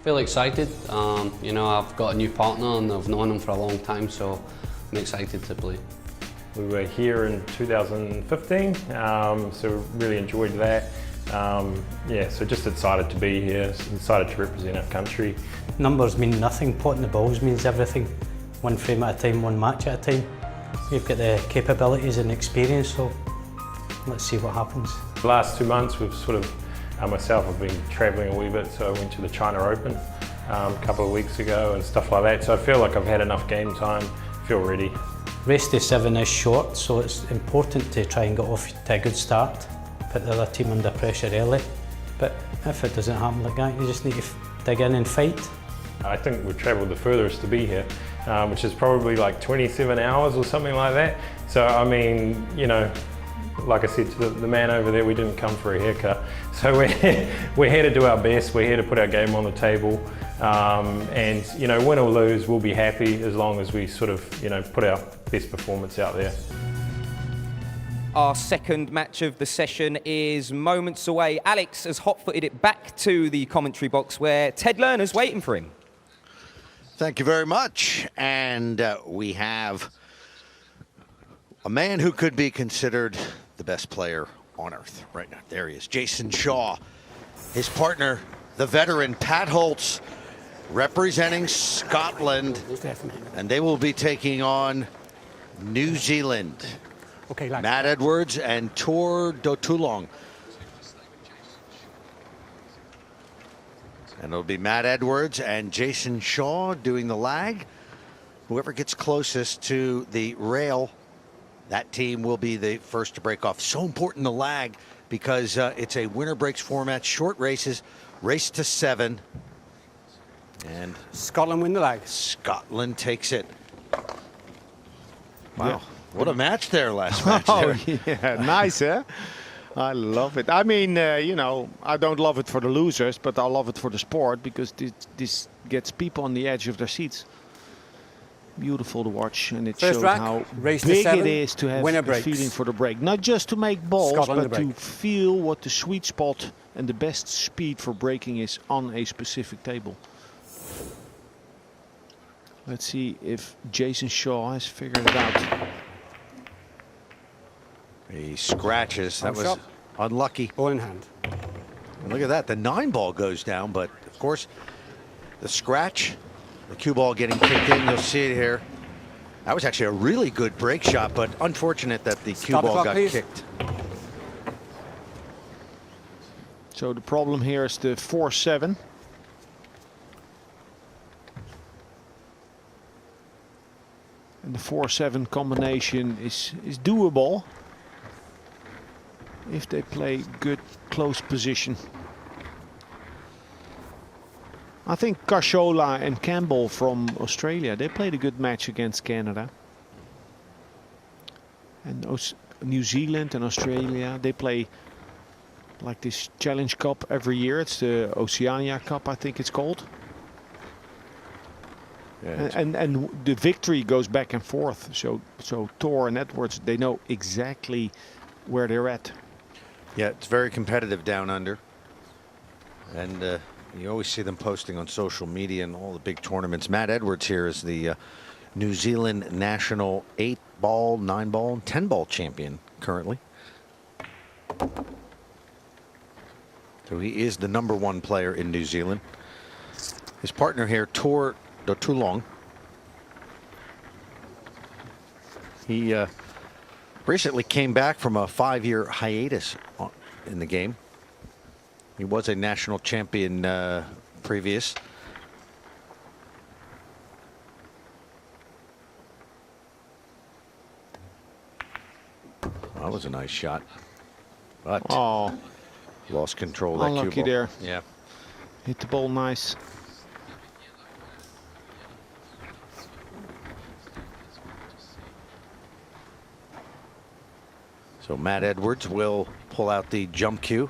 Feel excited. You know, I've got a new partner and I've known him for a long time, so I'm excited to play. We were here in 2015, so really enjoyed that. Yeah, so just excited to be here, excited to represent our country. Numbers mean nothing, potting the balls means everything. One frame at a time, one match at a time. We've got the capabilities and experience, so let's see what happens. The last 2 months we've sort of, myself, I've been travelling a wee bit, so I went to the China Open a couple of weeks ago and stuff like that, so I feel like I've had enough game time, feel ready. Race to 7 is short, so it's important to try and get off to a good start, put the other team under pressure early, but if it doesn't happen like that, you just need to dig in and fight. I think we've travelled the furthest to be here, which is probably like 27 hours or something like that. So I mean, you know, like I said to the man over there, we didn't come for a haircut. So we're here to do our best, we're here to put our game on the table, and you know, win or lose, we'll be happy as long as we sort of, you know, put our best performance out there. Our second match of the session is moments away. Alex has hot-footed it back to the commentary box where Ted Lerner's waiting for him. Thank you very much. And we have a man who could be considered the best player on earth right now. There he is, Jason Shaw. His partner, the veteran Pat Holtz, representing Scotland. And they will be taking on New Zealand. Okay, like Matt Edwards and Tor Dotulong. And it'll be Matt Edwards and Jason Shaw doing the lag. Whoever gets closest to the rail, that team will be the first to break off. So important the lag because it's a winner breaks format, short races, race to 7. And Scotland win the lag. Scotland takes it. Wow. Yeah. What a match there last match. Oh, yeah, nice, eh? I love it. I mean, you know, I don't love it for the losers, but I love it for the sport because this gets people on the edge of their seats. Beautiful to watch, and it shows how big it is to have a feeling for the break. Not just to make balls, but to feel what the sweet spot and the best speed for breaking is on a specific table. Let's see if Jason Shaw has figured it out. He scratches. That was unlucky. Ball in hand. And look at that. The 9 ball goes down, but of course, the scratch, the cue ball getting kicked in. You'll see it here. That was actually a really good break shot, but unfortunate that the cue ball got kicked. So the problem here is the 4-7. And the 4-7 combination is doable if they play good close position. I think Carshola and Campbell from Australia, they played a good match against Canada. And New Zealand and Australia, they play like this Challenge Cup every year. It's the Oceania Cup, I think it's called. Yeah, and the victory goes back and forth. So Tor and Edwards, they know exactly where they're at. Yeah, it's very competitive down under. And you always see them posting on social media and all the big tournaments. Matt Edwards here is the New Zealand national 8-ball, 9-ball, and 10-ball champion currently. So he is the #1 player in New Zealand. His partner here, Tor Dotulong. He recently came back from a 5-year hiatus in the game. He was a national champion previous. That was a nice shot. But lost control of that cue unlucky ball. there. Yeah. Hit the ball nice. So Matt Edwards will pull out the jump cue.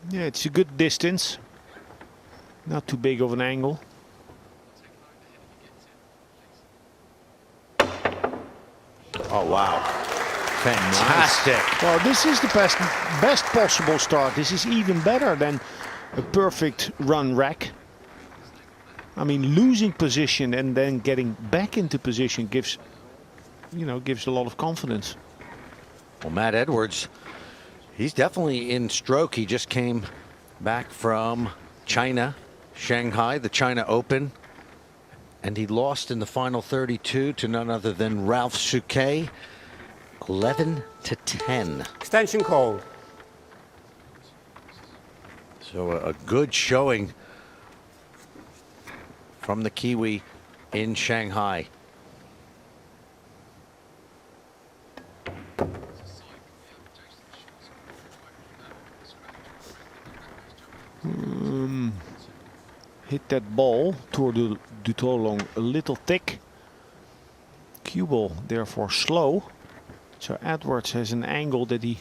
Yeah, it's a good distance. Not too big of an angle. Oh, wow. Fantastic. Nice. Well, this is the best possible start. This is even better than a perfect run rack. I mean, losing position and then getting back into position gives, gives a lot of confidence. Well, Matt Edwards, he's definitely in stroke. He just came back from China, Shanghai, the China Open. And he lost in the final 32 to none other than Ralph Souquet, 11-10. Extension call. So a good showing from the Kiwi in Shanghai. Hit that ball toward the Tolong a little thick. Cue ball therefore slow. So Edwards has an angle that he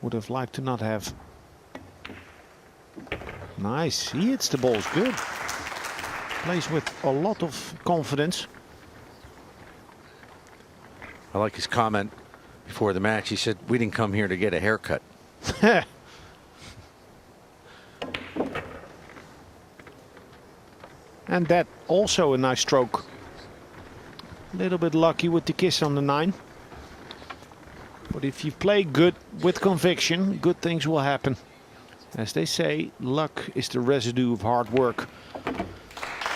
would have liked to not have. Nice, he hits the balls good. Plays with a lot of confidence. I like his comment before the match. He said, "We didn't come here to get a haircut." And that also a nice stroke. A little bit lucky with the kiss on the 9. But if you play good with conviction, good things will happen. As they say, luck is the residue of hard work.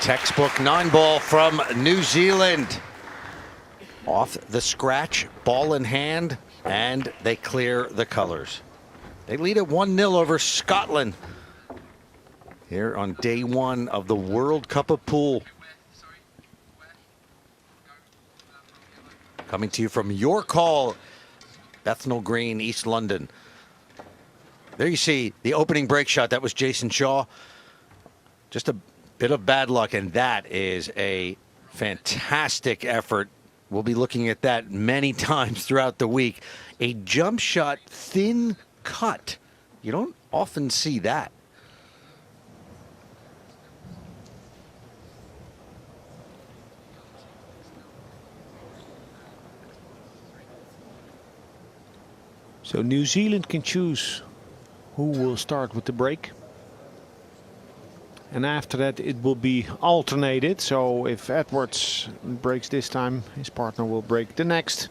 Textbook 9-ball from New Zealand. Off the scratch, ball in hand, and they clear the colors. They lead at 1-0 over Scotland here on day 1 of the World Cup of Pool. Coming to you from York Hall, Bethnal Green, East London. There you see the opening break shot. That was Jason Shaw. Just a bit of bad luck, and that is a fantastic effort. We'll be looking at that many times throughout the week. A jump shot, thin cut. You don't often see that. So New Zealand can choose who will start with the break. And after that it will be alternated. So if Edwards breaks this time, his partner will break the next.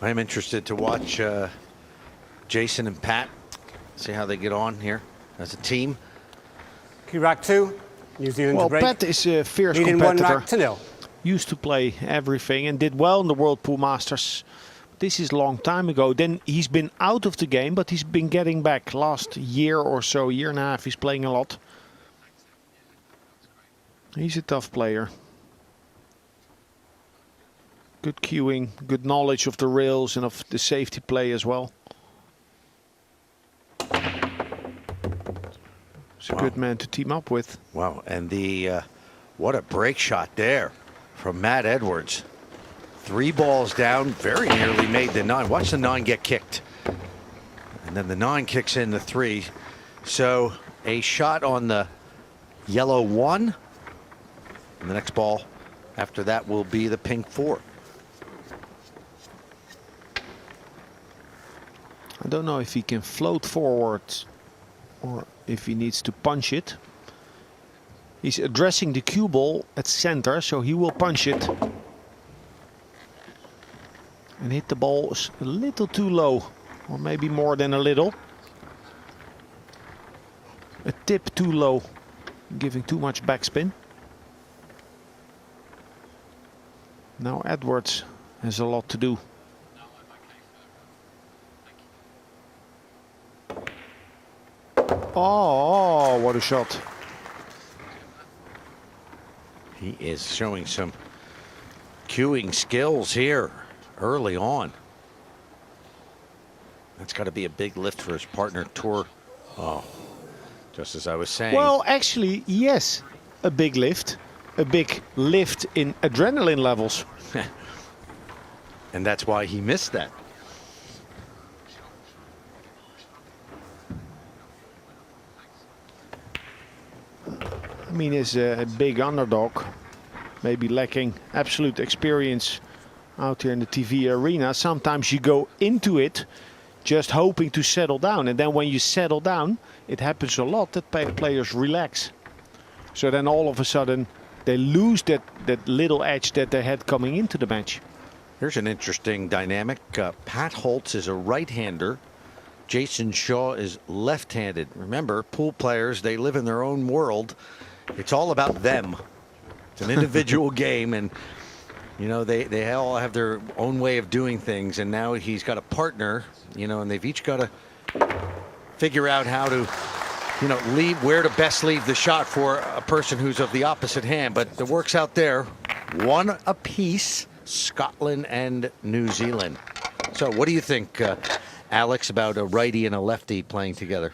I'm interested to watch Jason and Pat, see how they get on here as a team. Key rack 2, New Zealand Well, to break. Pat is a fierce Leading 1 competitor. rack to 0. Used to play everything and did well in the World Pool Masters. This is a long time ago. Then he's been out of the game, but he's been getting back. Last year or so, year and a half, he's playing a lot. He's a tough player. Good cueing, good knowledge of the rails and of the safety play as well. He's a good man to team up with. Wow, and the what a break shot there from Matt Edwards. 3 balls down, very nearly made the 9. Watch the 9 get kicked. And then the 9 kicks in the 3. So a shot on the yellow 1. And the next ball after that will be the pink 4. I don't know if he can float forward or if he needs to punch it. He's addressing the cue ball at center, so he will punch it. And hit the ball a little too low, or maybe more than a little. A tip too low, giving too much backspin. Now Edwards has a lot to do. Oh, what a shot. He is showing some cueing skills here early on. That's got to be a big lift for his partner, Tor. Oh, just as I was saying. Well, actually, yes, a big lift. A big lift in adrenaline levels. And that's why he missed that. I mean, he's a big underdog, maybe lacking absolute experience out here in the TV arena. Sometimes you go into it just hoping to settle down. And then when you settle down, it happens a lot that players relax. So then all of a sudden they lose that little edge that they had coming into the match. Here's an interesting dynamic. Pat Holtz is a right-hander. Jason Shaw is left-handed. Remember, pool players, they live in their own world. It's all about them. It's an individual game, and you know, they all have their own way of doing things, and now he's got a partner, you know, and they've each got to figure out how to, you know, where to best leave the shot for a person who's of the opposite hand. But the work's out there. One apiece, Scotland and New Zealand. So what do you think, Alex, about a righty and a lefty playing together?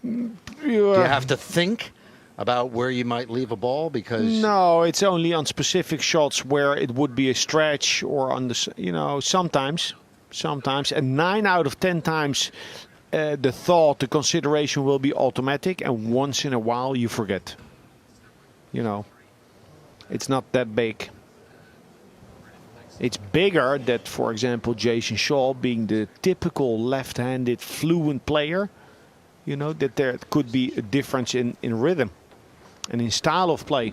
Do you have to think about where you might leave a ball? Because no, it's only on specific shots where it would be a stretch or on the, you know, sometimes, and 9 out of 10 times the consideration will be automatic, and once in a while you forget. You know, it's not that big. It's bigger that, for example, Jason Shaw, being the typical left-handed fluent player, you know, that there could be a difference in rhythm and in style of play.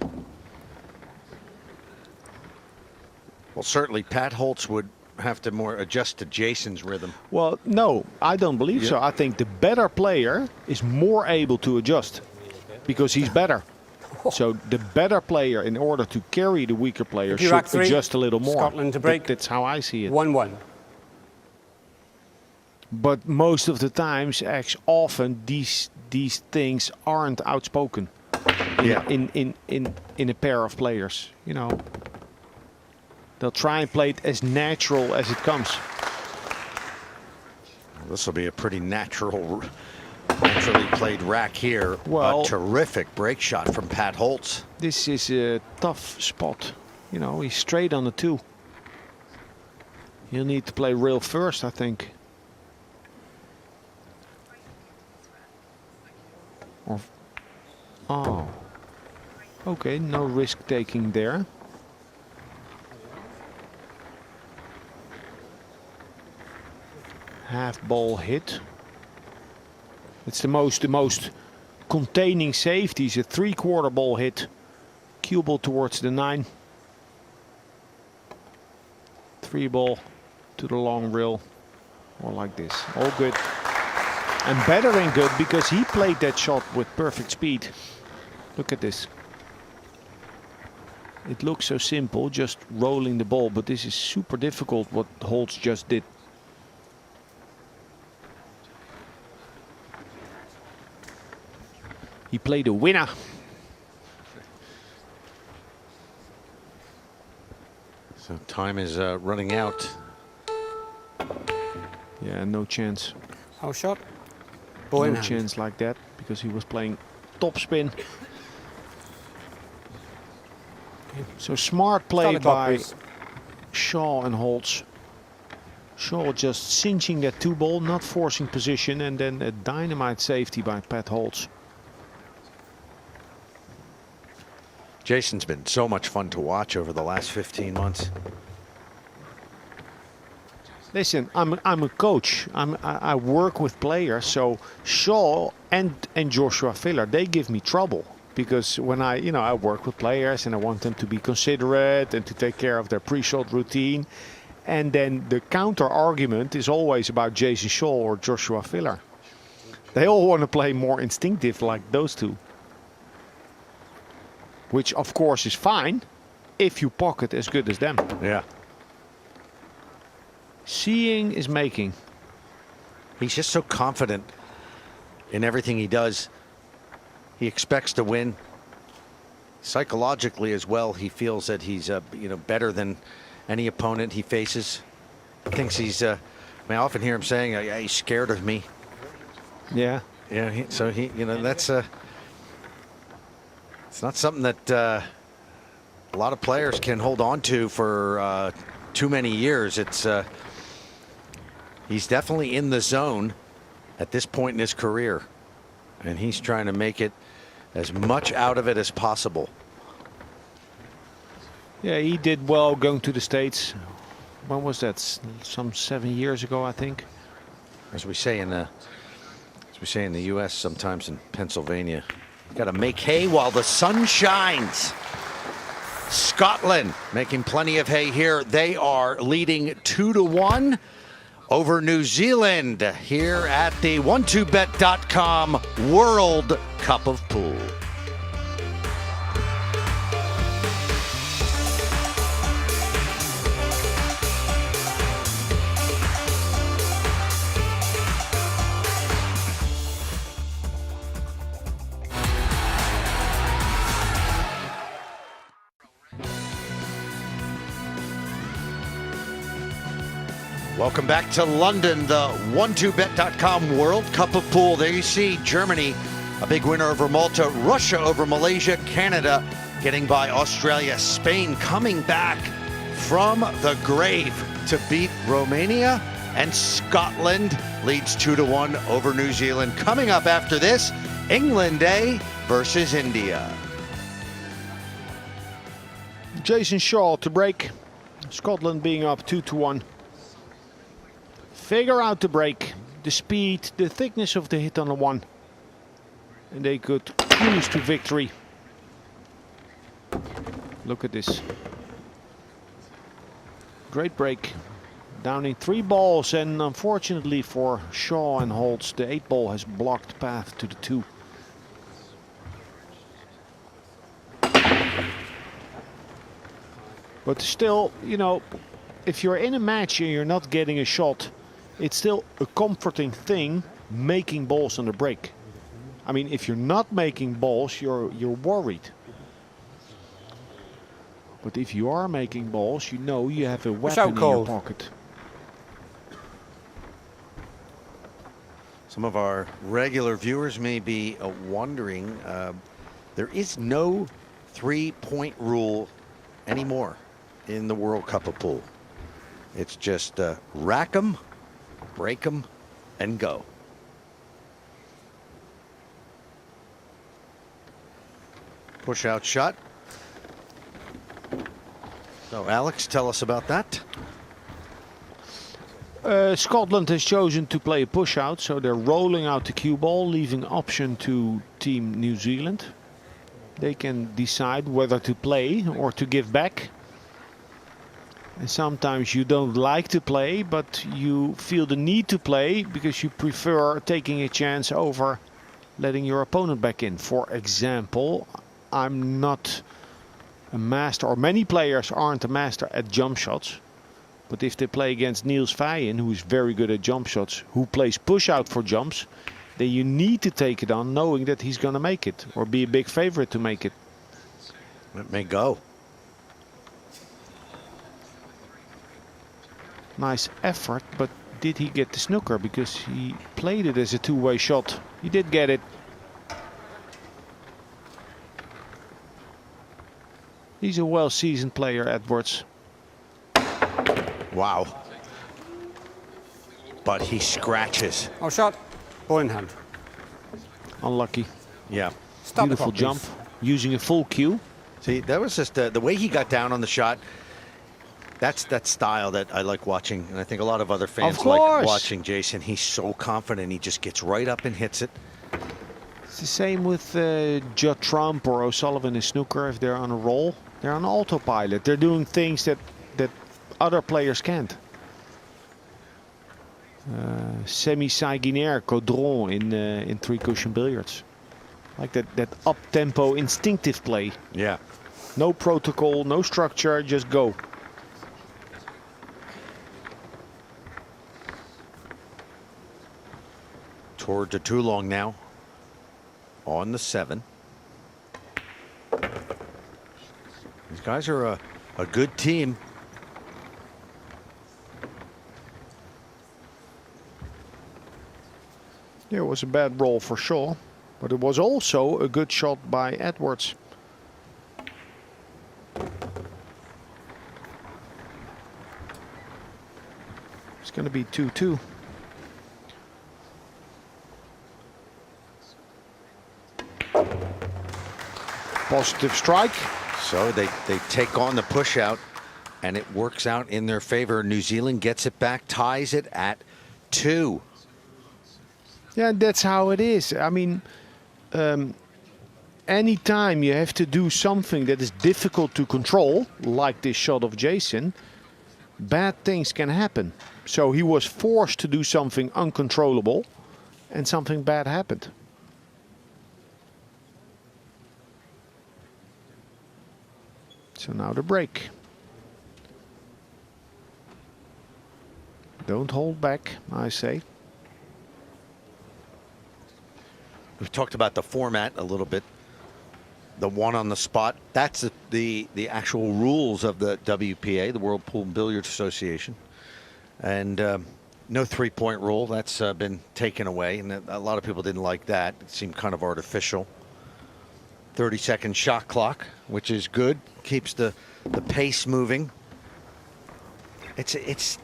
well, certainly Pat Holtz would have to more adjust to Jason's rhythm. Well, no, I don't believe so. I think the better player is more able to adjust because he's better. So the better player, in order to carry the weaker player, should adjust a little more. Scotland to break. That's how I see it. 1-1. But most of the times, often these things aren't outspoken. In a pair of players, you know, they'll try and play it as natural as it comes. This will be a pretty naturally played rack here. Well, a terrific break shot from Pat Holtz. This is a tough spot. You know, he's straight on the 2. He'll need to play real first, I think. Oh. Okay, no risk taking there. Half ball hit. It's the most containing safeties. A 3/4 ball hit. Cue ball towards the 9. 3 ball to the long rail. Or like this. All good. And better than good because he played that shot with perfect speed. Look at this. It looks so simple, just rolling the ball, but this is super difficult what Holtz just did. He played a winner. So time is running out. Yeah, no chance. House shot. Ball in No hand. chance like that because he was playing topspin. So smart play Start the clock, by please. Shaw and Holtz. Shaw just cinching that 2 ball, not forcing position, and then a dynamite safety by Pat Holtz. Jason's been so much fun to watch over the last 15 months. Listen, I'm a coach. I work with players. So Shaw and Joshua Filler, they give me trouble because when I work with players and I want them to be considerate and to take care of their pre-shot routine, and then the counter argument is always about Jason Shaw or Joshua Filler. They all want to play more instinctive like those two, which of course is fine if you pocket as good as them. Yeah. Seeing is making. He's just so confident in everything he does. He expects to win. Psychologically as well, he feels that he's better than any opponent he faces. Thinks he's. I often hear him saying, "He's scared of me." Yeah. Yeah. So he, that's it's not something that a lot of players can hold on to for too many years. It's. He's definitely in the zone at this point in his career, and he's trying to make it as much out of it as possible. Yeah, he did well going to the States. when was that? Some 7 years ago, I think. As we say in the U.S., sometimes in Pennsylvania, you got to make hay while the sun shines. Scotland making plenty of hay here. They are leading 2-1 over New Zealand here at the 12bet.com World Cup of Pool. Welcome back to London, the 12bet.com World Cup of Pool. There you see Germany, a big winner over Malta, Russia over Malaysia, Canada getting by Australia, Spain coming back from the grave to beat Romania, and Scotland leads 2-1 over New Zealand. Coming up after this, England versus India. Jason Shaw to break. Scotland being up 2-1. Figure out the break, the speed, the thickness of the hit on the one. And they could cruise to victory. Look at this. Great break. Downing 3 balls, and unfortunately for Shaw and Holtz, the 8 ball has blocked path to the 2. But still, you know, if you're in a match and you're not getting a shot, it's still a comforting thing making balls on the break. I mean, if you're not making balls, you're worried. But if you are making balls, you know you have a weapon in your pocket. Some of our regular viewers may be wondering, there is no 3-point rule anymore in the World Cup of Pool. It's just rack 'em, break 'em, and go. Push out shot. So Alex, tell us about that. Scotland has chosen to play a push out, so they're rolling out the cue ball, leaving option to Team New Zealand. They can decide whether to play or to give back. And sometimes you don't like to play, but you feel the need to play because you prefer taking a chance over letting your opponent back in. For example, I'm not a master, or many players aren't a master at jump shots. But if they play against Niels Veijen, who is very good at jump shots, who plays push out for jumps, then you need to take it on knowing that he's going to make it or be a big favorite to make it. It may go. Nice effort, but did he get the snooker? Because he played it as a two-way shot. He did get it. He's a well-seasoned player, Edwards. Wow. But he scratches. Oh, shot. Ball in hand. Unlucky. Yeah. Stop Beautiful the clock, jump, using a full cue. See, that was just the way he got down on the shot. That's that style that I like watching, and I think a lot of other fans like watching Jason. He's so confident, he just gets right up and hits it. It's the same with Judd Trump or O'Sullivan in snooker. If they're on a roll, they're on autopilot. They're doing things that other players can't. Semi Saguinaire, Caudron in three cushion billiards. Like that up-tempo instinctive play. Yeah. No protocol, no structure, just go. Toward to Toulon now. On the 7. These guys are a good team. Yeah, it was a bad roll for Shaw, but it was also a good shot by Edwards. It's going to be 2-2. Positive strike. So they take on the push out, and it works out in their favor. New Zealand gets it back, ties it at 2. Yeah, that's how it is. I mean, anytime you have to do something that is difficult to control, like this shot of Jason, bad things can happen. So he was forced to do something uncontrollable, and something bad happened. So now the break. Don't hold back, I say. We've talked about the format a little bit. The one on the spot, that's the actual rules of the WPA, the World Pool and Billiards Association. And no 3-point rule, that's been taken away. And a lot of people didn't like that. It seemed kind of artificial. 30-second shot clock, which is good, keeps the pace moving. This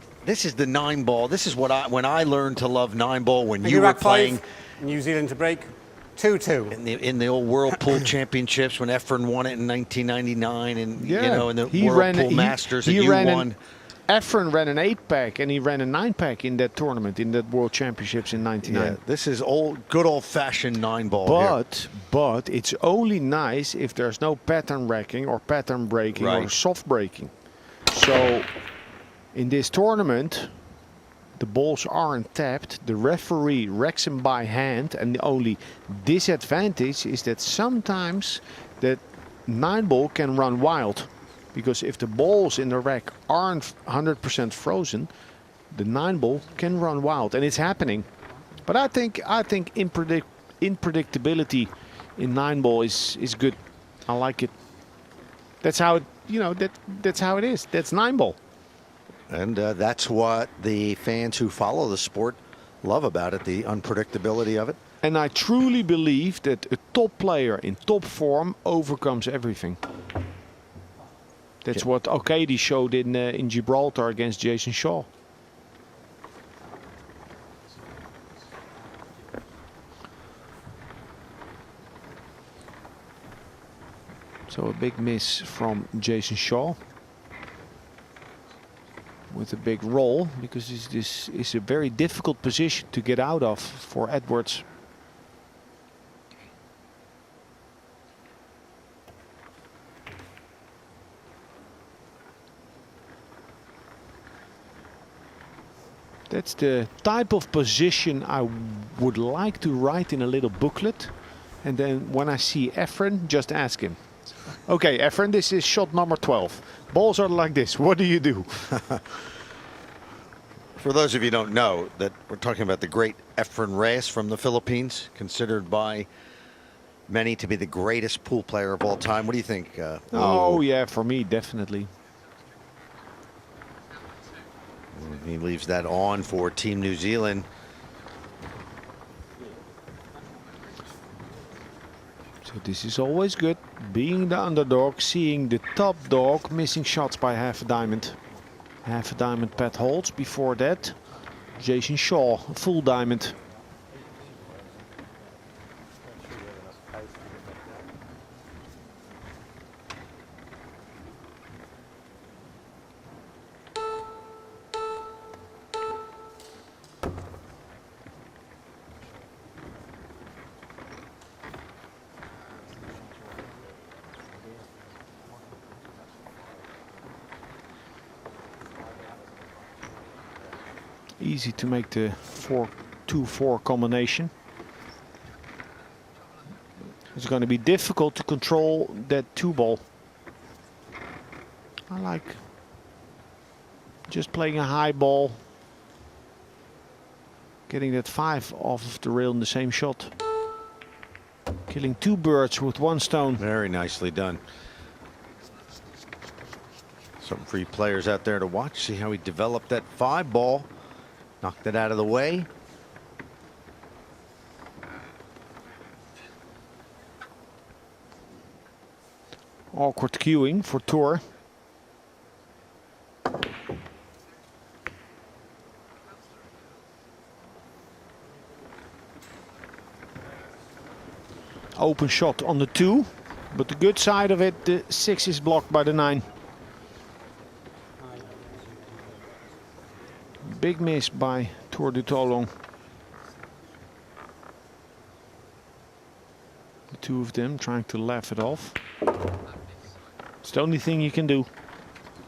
is the 9-ball. This is what when I learned to love 9-ball when you were playing. 5, New Zealand to break. 2-2. In the old World Pool Championships when Efren won it in 1999, and Yeah, you know, in the World Pool Masters, and you won. Efren ran an 8-pack and he ran a 9-pack in that tournament, in that World Championships in '99. Yeah, this is good old-fashioned 9-ball here. But it's only nice if there's no pattern wrecking or pattern breaking or Right. soft breaking. So in this tournament, the balls aren't tapped. The referee wrecks them by hand, and the only disadvantage is that sometimes that 9-ball can run wild. Because if the balls in the rack aren't 100% frozen, the 9-ball can run wild, and it's happening. But I think unpredictability in 9-ball is good. I like it. That's how it, that's how it is. That's 9-ball. And that's what the fans who follow the sport love about it, the unpredictability of it. And I truly believe that a top player in top form overcomes everything. That's what O'Cady showed in Gibraltar against Jason Shaw. So a big miss from Jason Shaw. With a big roll, because this is a very difficult position to get out of for Edwards. That's the type of position I would like to write in a little booklet. And then when I see Efren, just ask him. Okay, Efren, this is shot number 12. Balls are like this. What do you do? For those of you who don't know, that we're talking about the great Efren Reyes from the Philippines, considered by many to be the greatest pool player of all time. What do you think? Oh, yeah, for me, definitely. He leaves that on for Team New Zealand. So this is always good. Being the underdog, seeing the top dog missing shots by half a diamond. Half a diamond Pat Holtz. Before that, Jason Shaw, full diamond. Easy to make the 4-2-4 combination. It's going to be difficult to control that 2-ball. I like just playing a high ball, getting that 5 off of the rail in the same shot. Killing 2 birds with 1 stone. Very nicely done. Something for you players out there to watch. See how he developed that 5-ball. Knocked it out of the way. Awkward cueing for Tour. Open shot on the 2, but the good side of it, the 6 is blocked by the 9. Big miss by Tour de Tolong. The two of them trying to laugh it off. It's the only thing you can do.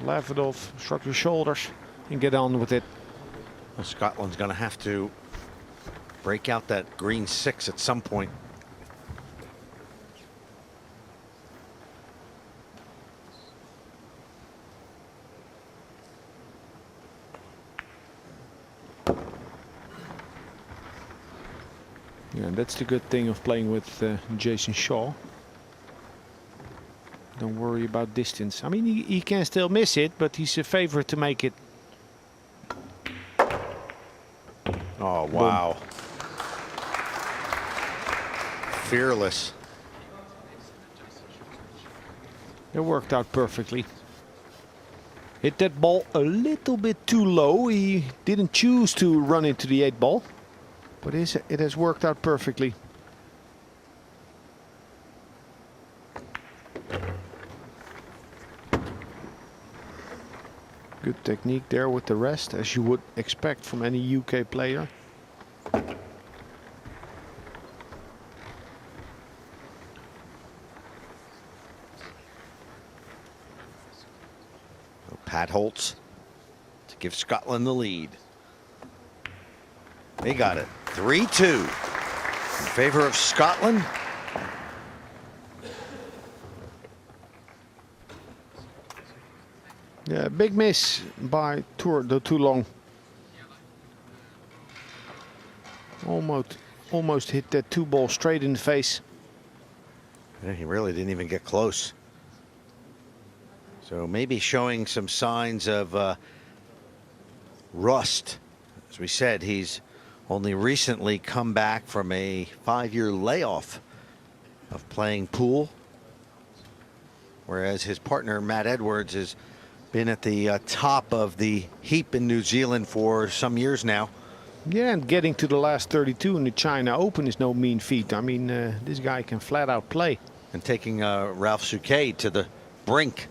Laugh it off, shrug your shoulders, and get on with it. Well, Scotland's going to have to break out that green 6 at some point. Yeah, that's the good thing of playing with Jason Shaw. Don't worry about distance. I mean, he can still miss it, but he's a favorite to make it. Oh, wow. Fearless. It worked out perfectly. Hit that ball a little bit too low. He didn't choose to run into the 8 ball, but it has worked out perfectly. Good technique there with the rest, as you would expect from any UK player. Pat Holtz to give Scotland the lead. They got it. 3-2 in favor of Scotland. Yeah, big miss by Tour de Toulon. Almost hit that 2 ball straight in the face. Yeah, he really didn't even get close. So maybe showing some signs of rust. As we said, he's only recently come back from a 5-year layoff of playing pool, whereas his partner Matt Edwards has been at the top of the heap in New Zealand for some years now. Yeah, and getting to the last 32 in the China Open is no mean feat. I mean, this guy can flat out play. And taking Ralph Souquet to the brink.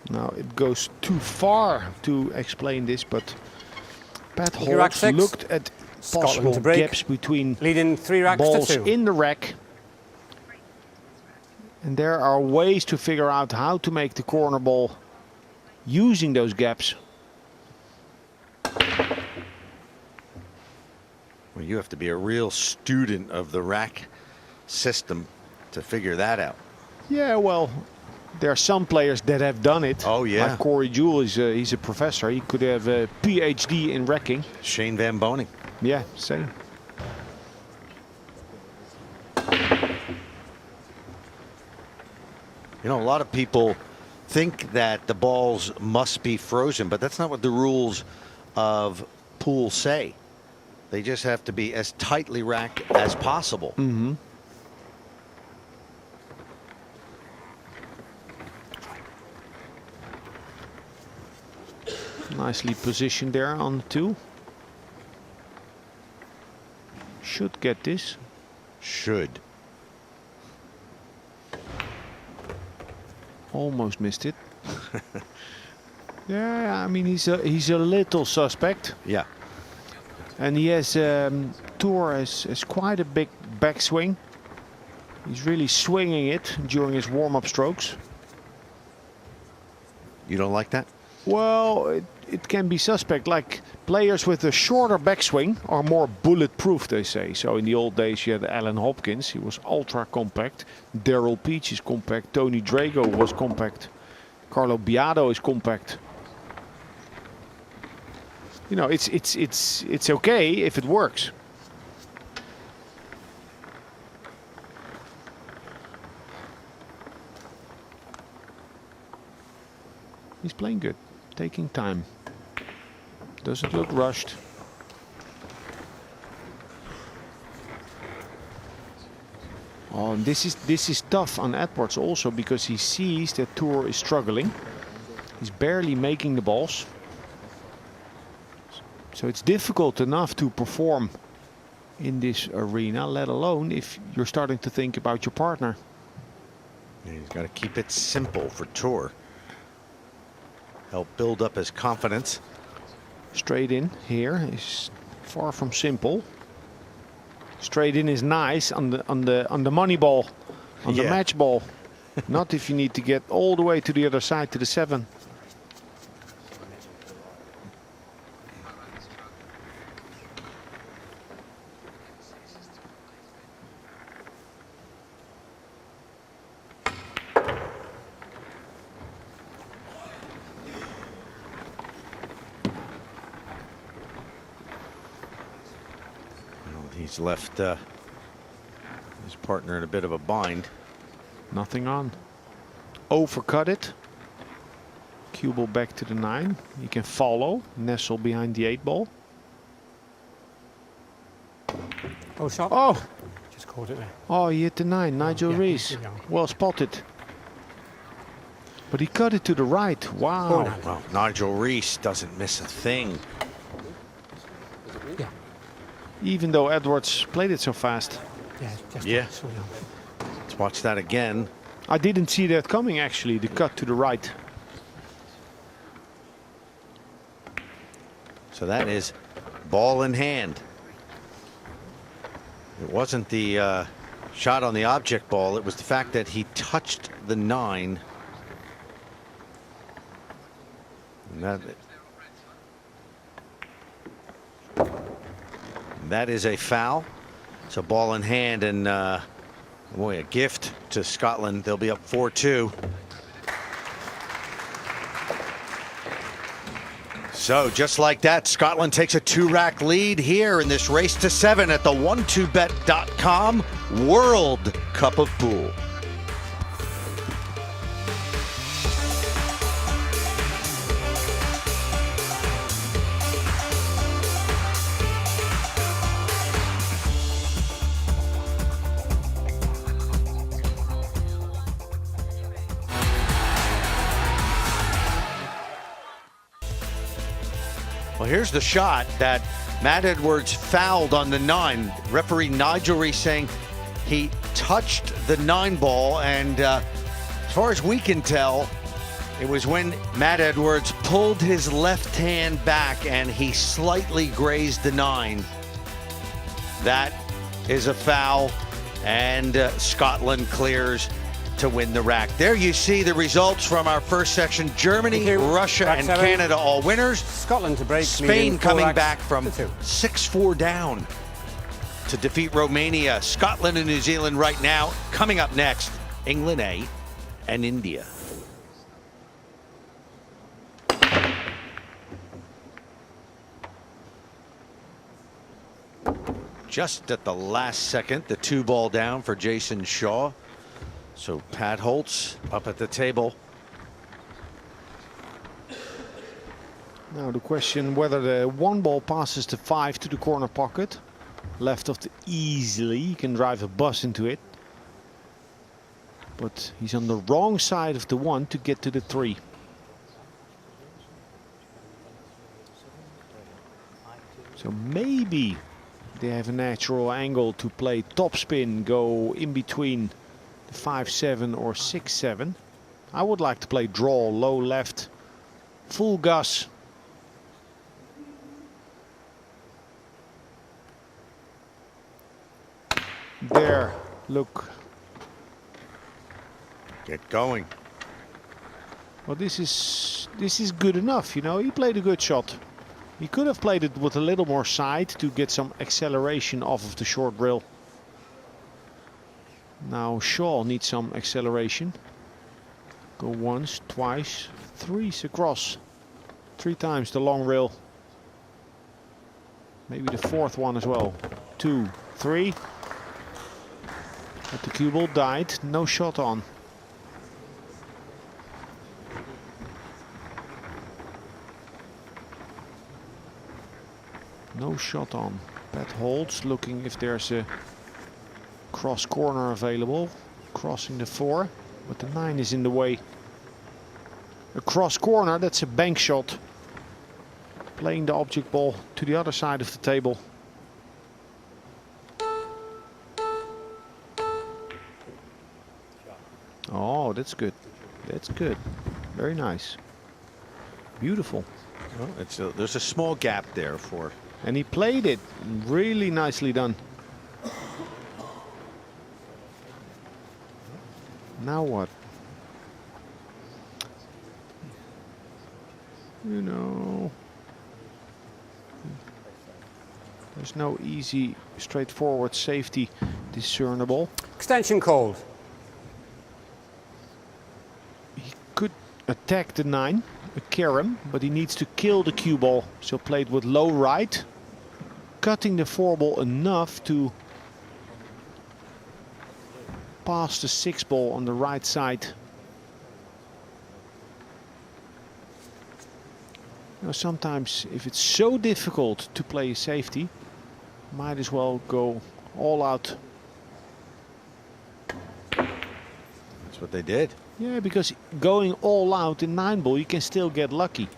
Now it goes too far to explain this, but Pat Rack Holtz 6. looked at Scotland possible to break. gaps between Leading 3 racks balls to 2. in the rack. And there are ways to figure out how to make the corner ball using those gaps. Well, you have to be a real student of the rack system to figure that out. Yeah, well, there are some players that have done it. Oh, yeah. Like Corey Jewell, he's a professor. He could have a PhD in racking. Shane Van Boning. Yeah, same. You know, a lot of people think that the balls must be frozen, but that's not what the rules of pool say. They just have to be as tightly racked as possible. Mm-hmm. Nicely positioned there on the 2. Should get this. Should. Almost missed it. Yeah, I mean, he's a little suspect. Yeah. And he has Tour has quite a big backswing. He's really swinging it during his warm-up strokes. You don't like that? Well, it can be suspect. Like players with a shorter backswing are more bulletproof, they say. So in the old days, you had Alan Hopkins. He was ultra compact. Daryl Peach is compact. Tony Drago was compact. Carlo Biado is compact. You know, it's okay if it works. He's playing good, taking time. Doesn't look rushed. Oh, and this is tough on Edwards also because he sees that Tour is struggling. He's barely making the balls. So it's difficult enough to perform in this arena, let alone if you're starting to think about your partner. And he's got to keep it simple for Tour. Help build up his confidence. Straight in here is far from simple. Straight in is nice on the money ball, on the Yeah. match ball. Not if you need to get all the way to the other side to the 7. He's left his partner in a bit of a bind. Nothing on. Overcut it. Cue ball back to the 9. You can follow, nestle behind the 8 ball. Oh, shot. Oh, Just caught it there. oh, he hit the 9. Nigel yeah, Rees. yeah. Well spotted. But he cut it to the right. Wow. Oh, no. Well, Nigel Rees doesn't miss a thing. Yeah. Even though Edwards played it so fast. Yeah, just Yeah. slow down. Let's watch that again. I didn't see that coming actually, the cut to the right. So that is ball in hand. It wasn't the shot on the object ball. It was the fact that he touched the 9. And that is a foul. So ball in hand, and boy, a gift to Scotland. They'll be up 4-2. So just like that, Scotland takes a 2-rack lead here in this race to 7 at the 12bet.com World Cup of Pool. Well, here's the shot that Matt Edwards fouled on the 9. Referee Nigel Rees saying he touched the 9 ball, and as far as we can tell, it was when Matt Edwards pulled his left hand back and he slightly grazed the 9. That is a foul, and Scotland clears to win the rack. There you see the results from our first section. Germany, Thank you. Russia, Rack and 7. Canada all winners. Scotland to break. Spain leading 4 coming racks back from to 2. 6-4 down to defeat Romania. Scotland and New Zealand right now. Coming up next, England A and India. Just at the last second, the 2 ball down for Jason Shaw. So Pat Holtz up at the table. Now the question whether the 1 ball passes the 5 to the corner pocket. Left of the easily, you can drive a bus into it. But he's on the wrong side of the 1 to get to the 3. So maybe they have a natural angle to play topspin, go in between the 5-7 or 6-7. I would like to play draw, low left, full gus. There, look. Get going. Well, this is good enough, you know. He played a good shot. He could have played it with a little more side to get some acceleration off of the short rail. Now Shaw needs some acceleration. Go once, twice, 3's across. 3 times the long rail. Maybe the 4th one as well. 2, 3. But the cue ball died, no shot on. No shot on. Pat Holtz looking if there's a cross corner available. Crossing the 4, but the 9 is in the way. A cross corner, that's a bank shot. Playing the object ball to the other side of the table. Oh, that's good. That's good. Very nice. Beautiful. Well, there's a small gap there for. And he played it. Really nicely done. Now what? You know, there's no easy, straightforward safety discernible. Extension called. He could attack the 9, a carom, but he needs to kill the cue ball. So played with low right, cutting the 4 ball enough to pass the 6 ball on the right side. You know, sometimes if it's so difficult to play a safety, might as well go all out. That's what they did. Yeah, because going all out in 9 ball, you can still get lucky.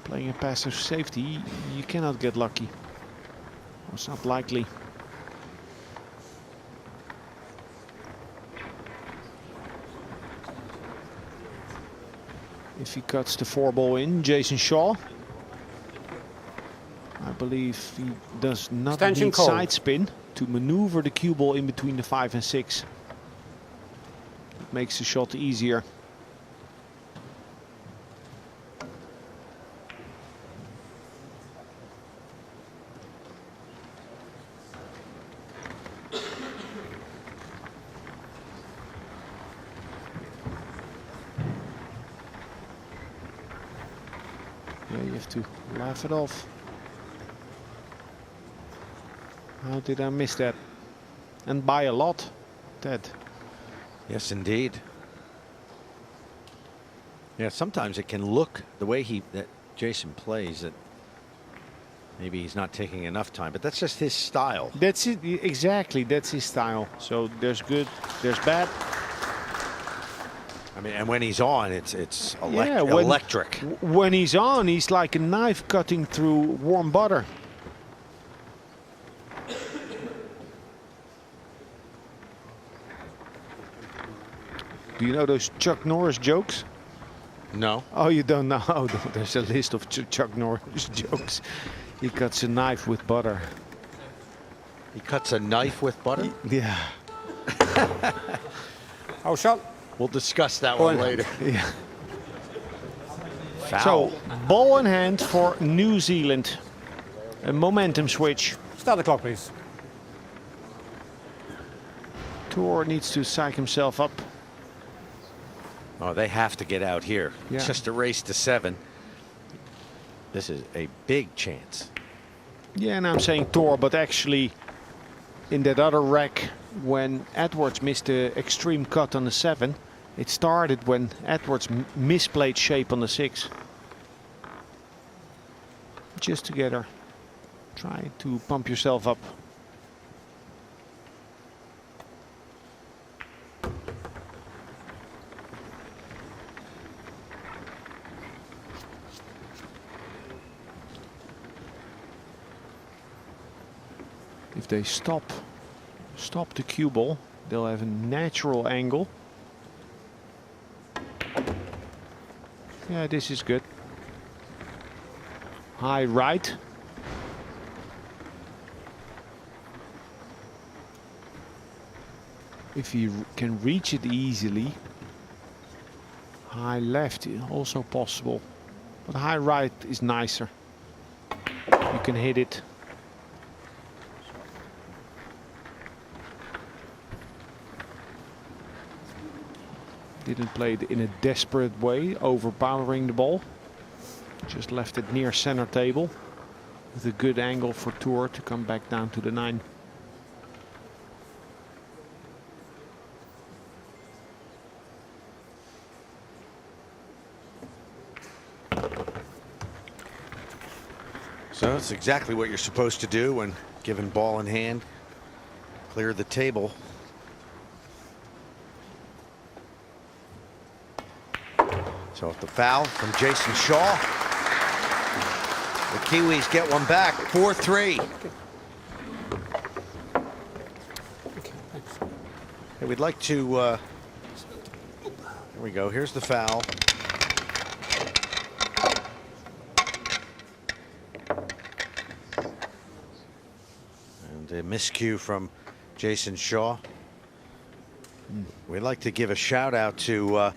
Playing a passive safety, you cannot get lucky. It's not likely. If he cuts the 4 ball in, Jason Shaw. I believe he does not Extension need call. side spin to maneuver the cue ball in between the 5 and 6. It makes the shot easier. Yeah, you have to laugh it off. How did I miss that? And by a lot, Ted. Yes, indeed. Yeah, sometimes it can look the way that Jason plays that maybe he's not taking enough time, but that's just his style. That's it, exactly. That's his style. So there's good, there's bad. I mean, and when he's on, it's Yeah, when- electric. When he's on, he's like a knife cutting through warm butter. Do you know those Chuck Norris jokes? No. Oh, you don't know? Oh, no, there's a list of Chuck Norris jokes. He cuts a knife with butter. He cuts a knife with butter. Yeah. Oh, shot. We'll discuss that one later. Yeah. Foul. So, ball in hand for New Zealand. A momentum switch. Start the clock, please. Tour needs to psych himself up. Oh, they have to get out here. Yeah. Just a race to 7. This is a big chance. Yeah, and I'm saying Tor, but actually in that other rack, when Edwards missed the extreme cut on the 7, it started when Edwards misplayed shape on the 6. Just together. Try to pump yourself up. If they stop the cue ball, they'll have a natural angle. Yeah, this is good. High right. If he can reach it easily. High left is also possible. But high right is nicer. You can hit it. Didn't play it in a desperate way, overpowering the ball. Just left it near center table with a good angle for Tour to come back down to the 9. So it's exactly what you're supposed to do when given ball in hand. Clear the table. So the foul from Jason Shaw. The Kiwis get one back, 4-3. Hey, we'd like to. Here we go. Here's the foul. And a miscue from Jason Shaw. We'd like to give a shout out to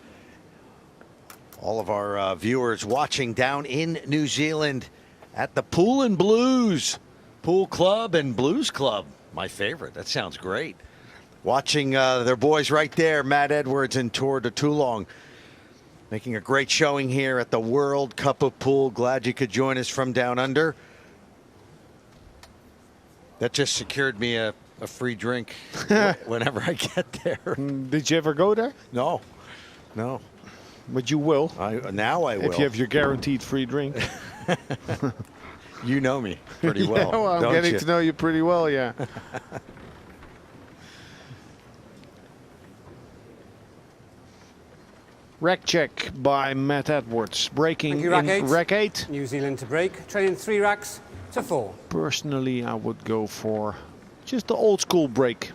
all of our viewers watching down in New Zealand at the Pool and Blues Pool Club and Blues Club. My favorite. That sounds great. Watching their boys right there, Matt Edwards and Tour de Toulon, making a great showing here at the World Cup of Pool. Glad you could join us from down under. That just secured me a free drink whenever I get there. Did you ever go there? No, no. But you will. Now I will. If you have your guaranteed free drink. You know me pretty well. Yeah, well, I'm don't getting you? to know you pretty well, yeah. Rack check by Matt Edwards. Breaking Thank you, rack in eight. rack 8. New Zealand to break. Trailing 3 racks to 4. Personally, I would go for just the old school break.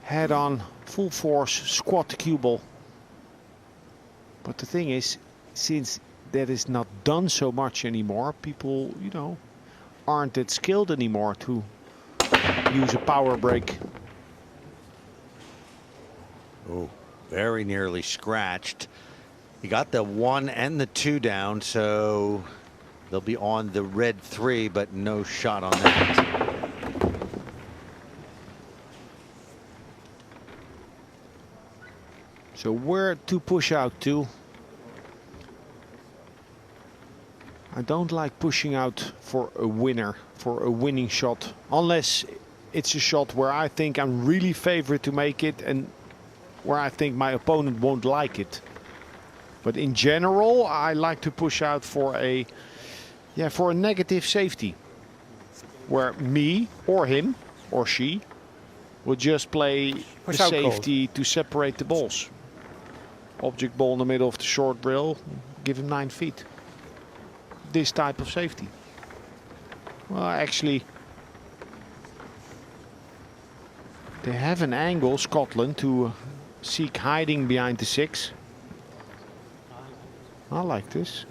Head on, full force, squat the cue ball. But the thing is, since that is not done so much anymore, people, you know, aren't that skilled anymore to use a power break. Oh, very nearly scratched. He got the 1 and the 2 down, so they'll be on the red 3, but no shot on that. So where to push out to? I don't like pushing out for a winner, for a winning shot, unless it's a shot where I think I'm really favored to make it and where I think my opponent won't like it. But in general, I like to push out for a negative safety, where me or him or she will just play Push the out cold. safety to separate the balls. Object ball in the middle of the short rail, give him 9 feet. This type of safety. Well, actually, they have an angle, Scotland, to seek hiding behind the 6. I like this.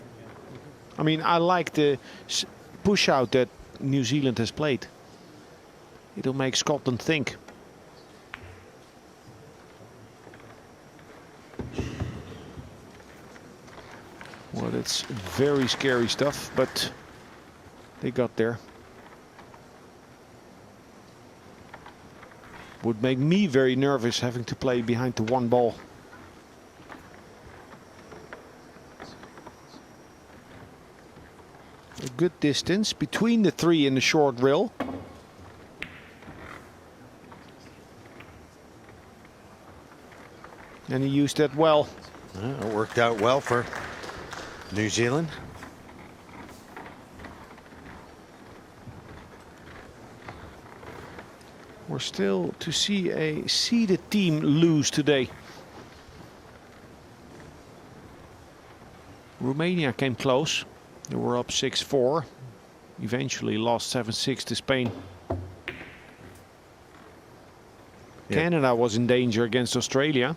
I mean, I like the push out that New Zealand has played. It'll make Scotland think. Well, that's very scary stuff, but they got there. Would make me very nervous having to play behind the 1 ball. A good distance between the 3 and the short rail. And he used that well. It worked out well for New Zealand. We're still to see a seeded team lose today. Romania came close. They were up 6-4. Eventually lost 7-6 to Spain. Yeah. Canada was in danger against Australia.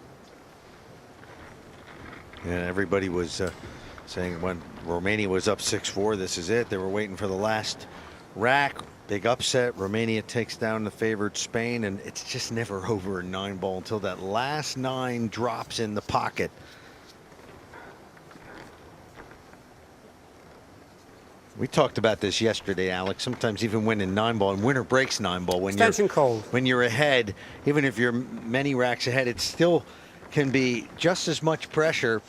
And everybody was saying when Romania was up 6-4, this is it. They were waiting for the last rack. Big upset. Romania takes down the favored Spain, and it's just never over a 9-ball until that last 9 drops in the pocket. We talked about this yesterday, Alex. Sometimes even winning 9-ball, and winner breaks 9-ball. Extension cold. When you're ahead, even if you're many racks ahead, it still can be just as much pressure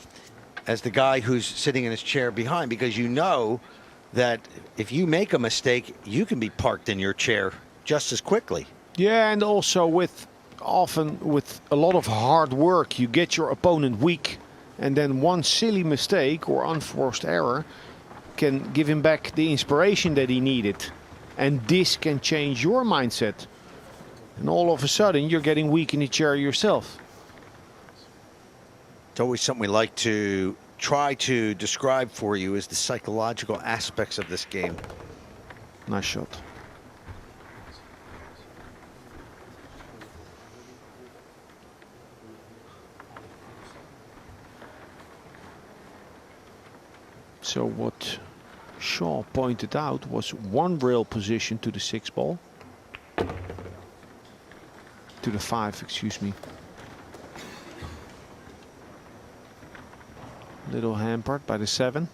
as the guy who's sitting in his chair behind, because you know that if you make a mistake, you can be parked in your chair just as quickly. Yeah, and also often with a lot of hard work, you get your opponent weak, and then one silly mistake or unforced error can give him back the inspiration that he needed. And this can change your mindset. And all of a sudden, you're getting weak in the chair yourself. It's always something we like to try to describe for you is the psychological aspects of this game. Nice shot. So what Shaw pointed out was one rail position to the 6 ball. To the 5, excuse me. Little hampered by the 7.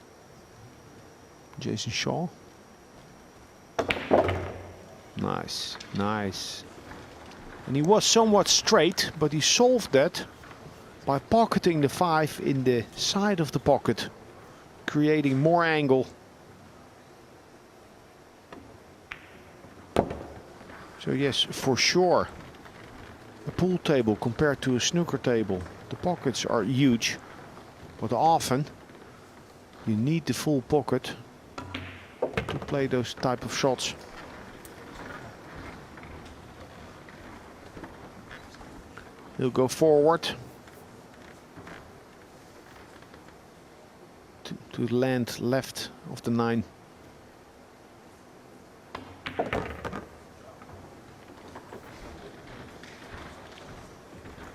Jason Shaw. Nice, nice. And he was somewhat straight, but he solved that by pocketing the 5 in the side of the pocket, creating more angle. So yes, for sure, a pool table compared to a snooker table, the pockets are huge, but often you need the full pocket to play those type of shots. He'll go forward to land left of the 9.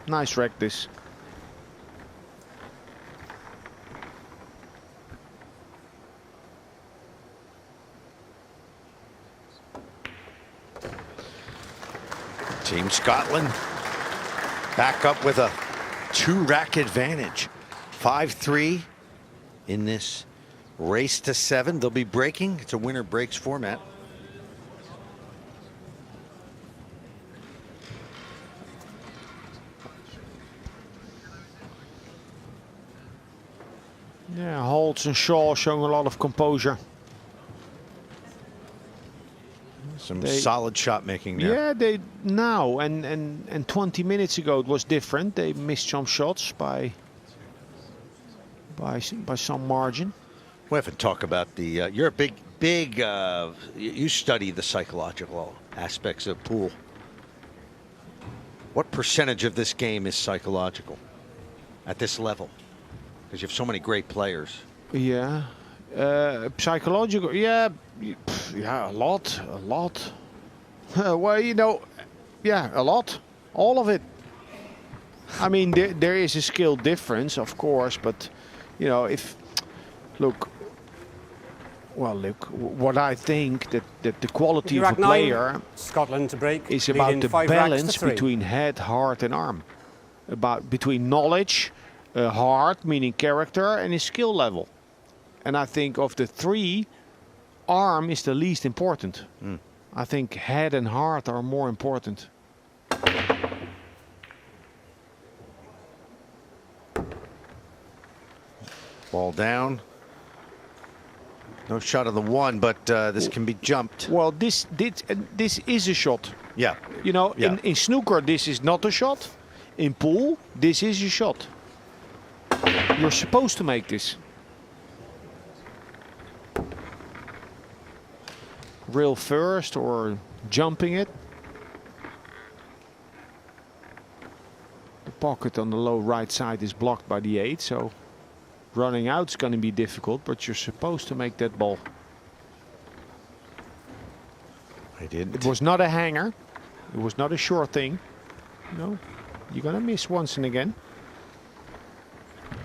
Nice rack this. Team Scotland back up with a 2-rack advantage. 5-3 in this race to 7. They'll be breaking. It's a winner breaks format. Yeah, Holtz and Shaw showing a lot of composure. Some solid shot making there. Yeah, they now and 20 minutes ago it was different. They missed some shots by some margin. We haven't talked about the. You're a big. You study the psychological aspects of pool. What percentage of this game is psychological at this level? Because you have so many great players. Yeah, psychological. Yeah, yeah, a lot. Well, you know, yeah, a lot. All of it. I mean, there is a skill difference, of course, but you know, look, what I think that the quality of a Rack 9, player Scotland to break. is leading about the 5 racks to balance 3. between head, heart, and arm. Between knowledge, heart, meaning character, and his skill level. And I think of the 3, arm is the least important. I think head and heart are more important. Ball down. No shot of the 1, but this can be jumped. Well, this is a shot. Yeah. You know, Yeah. in snooker, this is not a shot. In pool, this is a shot. You're supposed to make this. Rail first or jumping it. The pocket on the low right side is blocked by the 8, so running out is going to be difficult, but you're supposed to make that ball. I did. It was not a hanger. It was not a sure thing. No, you're going to miss once and again.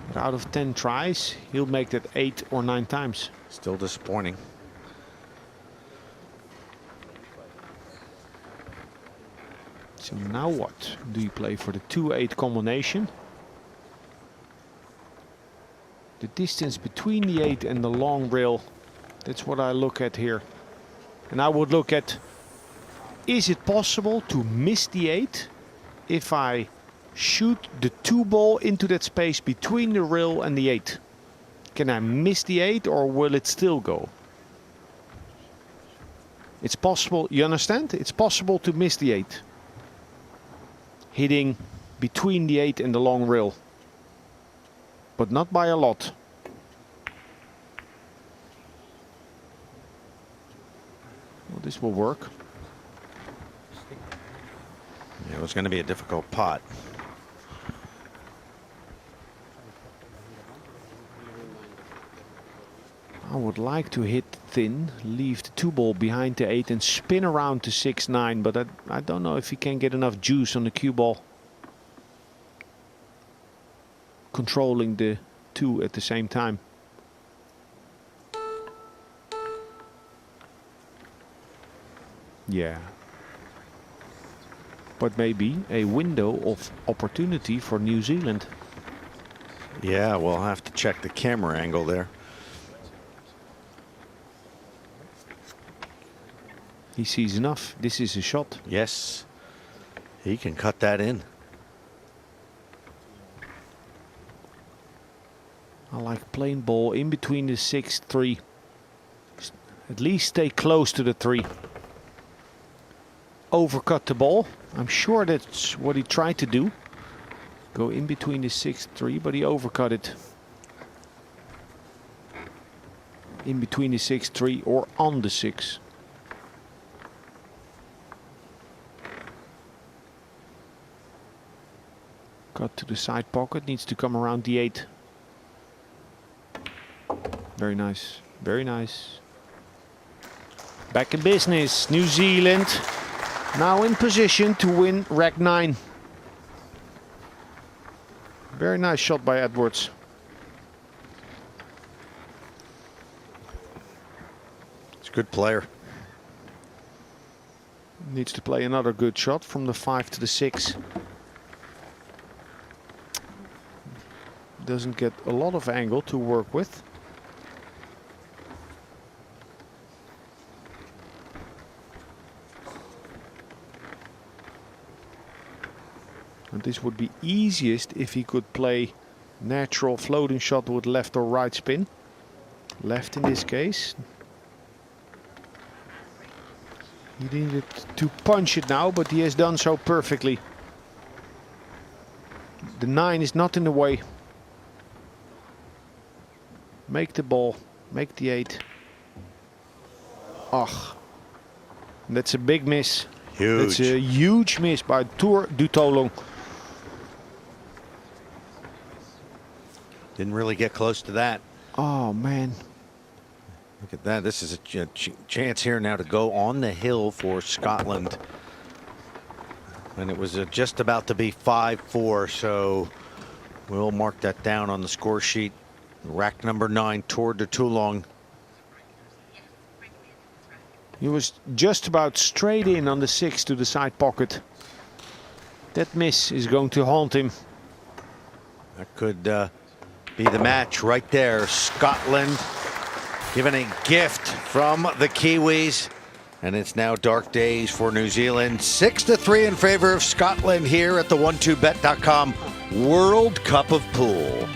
But out of 10 tries, he'll make that 8 or 9 times. Still disappointing. So now what? Do you play for the 2-8 combination? The distance between the 8 and the long rail, that's what I look at here. And I would look at, is it possible to miss the 8 if I shoot the 2 ball into that space between the rail and the 8? Can I miss the 8 or will it still go? It's possible, you understand? It's possible to miss the 8. Hitting between the 8 and the long rail. But not by a lot. Well, this will work. It was going to be a difficult pot. I would like to hit thin, leave the 2 ball behind the 8 and spin around to 6-9, but I don't know if he can get enough juice on the cue ball. Controlling the 2 at the same time. Yeah. But maybe a window of opportunity for New Zealand. Yeah, we'll have to check the camera angle there. He sees enough. This is a shot. Yes, he can cut that in. I like plain ball in between the 6-3. At least stay close to the 3. Overcut the ball. I'm sure that's what he tried to do. Go in between the 6-3, but he overcut it. In between the 6-3 or on the 6. Cut to the side pocket, needs to come around the 8. Very nice, very nice. Back in business, New Zealand now in position to win rack 9. Very nice shot by Edwards. He's a good player. Needs to play another good shot from the 5 to the 6. Doesn't get a lot of angle to work with. And this would be easiest if he could play natural floating shot with left or right spin. Left in this case. He needed to punch it now, but he has done so perfectly. The 9 is not in the way. Make the ball, make the 8. Ach, that's a big miss. Huge. That's a huge miss by Tour du Toulon. Didn't really get close to that. Oh man. Look at that. This is a chance here now to go on the hill for Scotland. And it was just about to be 5-4, so we'll mark that down on the score sheet. Rack number 9, Tour de Toulon. He was just about straight in on the 6 to the side pocket. That miss is going to haunt him. That could be the match right there. Scotland given a gift from the Kiwis. And it's now dark days for New Zealand. 6-3 in favor of Scotland here at the 12bet.com World Cup of Pool.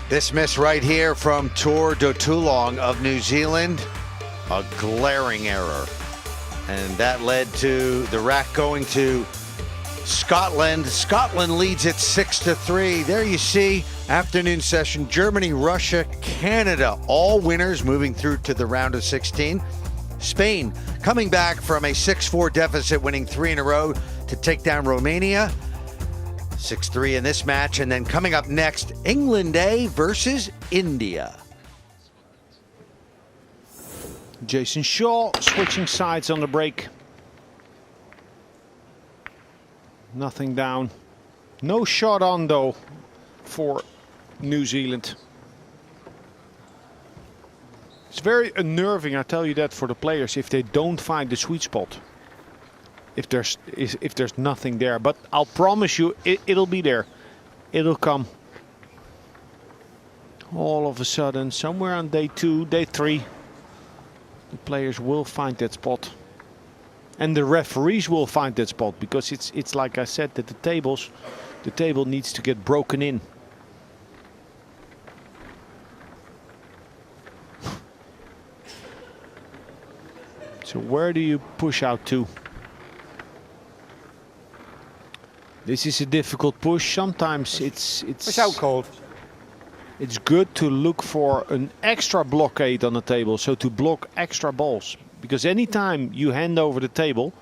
This miss right here from Tour de Toulon of New Zealand, a glaring error. And that led to the rack going to Scotland. Scotland leads it 6-3. There you see, afternoon session, Germany, Russia, Canada, all winners moving through to the round of 16. Spain coming back from a 6-4 deficit, winning 3 in a row to take down Romania. 6-3 in this match, and then coming up next, England A versus India. Jason Shaw switching sides on the break. Nothing down. No shot on though for New Zealand. It's very unnerving, I tell you that, for the players if they don't find the sweet spot. If there's nothing there, but I'll promise you it'll be there. It'll come. All of a sudden, somewhere on day 2, day 3, the players will find that spot. And the referees will find that spot, because it's like I said, that the table needs to get broken in. So where do you push out to? This is a difficult push. Sometimes it's Push out called. It's good to look for an extra blockade on the table, so to block extra balls. Because anytime you hand over the table,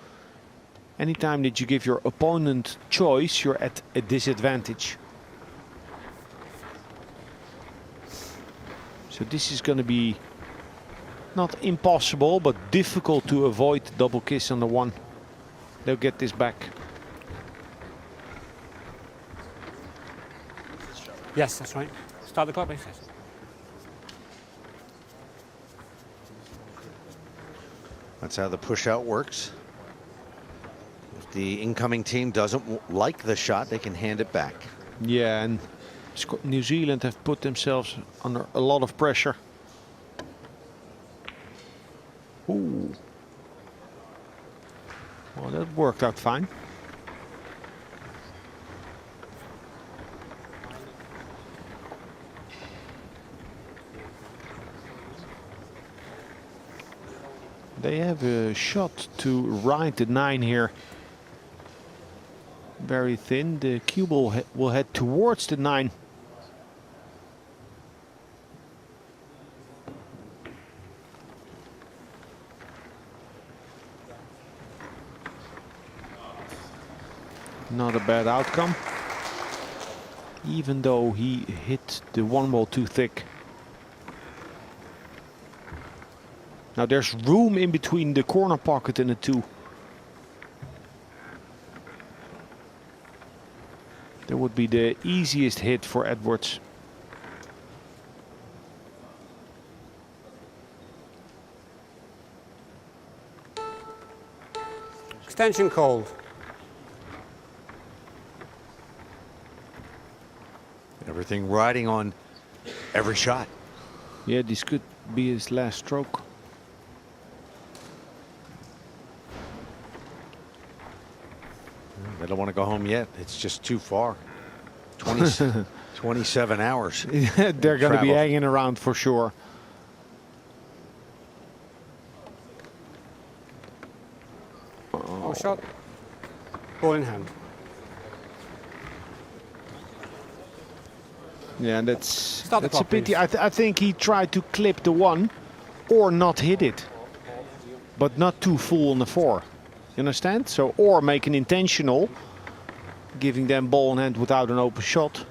anytime that you give your opponent choice, you're at a disadvantage. So this is going to be not impossible, but difficult to avoid double kiss on the 1. They'll get this back. Yes, that's right. Start the clock, please. Yes. That's how the push out works. If the incoming team doesn't like the shot, they can hand it back. Yeah, and New Zealand have put themselves under a lot of pressure. Ooh. Well, that worked out fine. They have a shot to ride the 9 here. Very thin. The cue ball will head towards the 9. Not a bad outcome. Even though he hit the 1 ball too thick. Now there's room in between the corner pocket and the 2. That would be the easiest hit for Edwards. Extension called. Everything riding on every shot. Yeah, this could be his last stroke. They don't want to go home yet. It's just too far. 27 hours. They're going to be Travel. hanging around for sure. Oh, shot. Ball in hand. Yeah, that's Start the a clock, pity. please. I think he tried to clip the 1 or not hit it, but not too full on the 4. You understand? So, or make an intentional, giving them ball in hand without an open shot.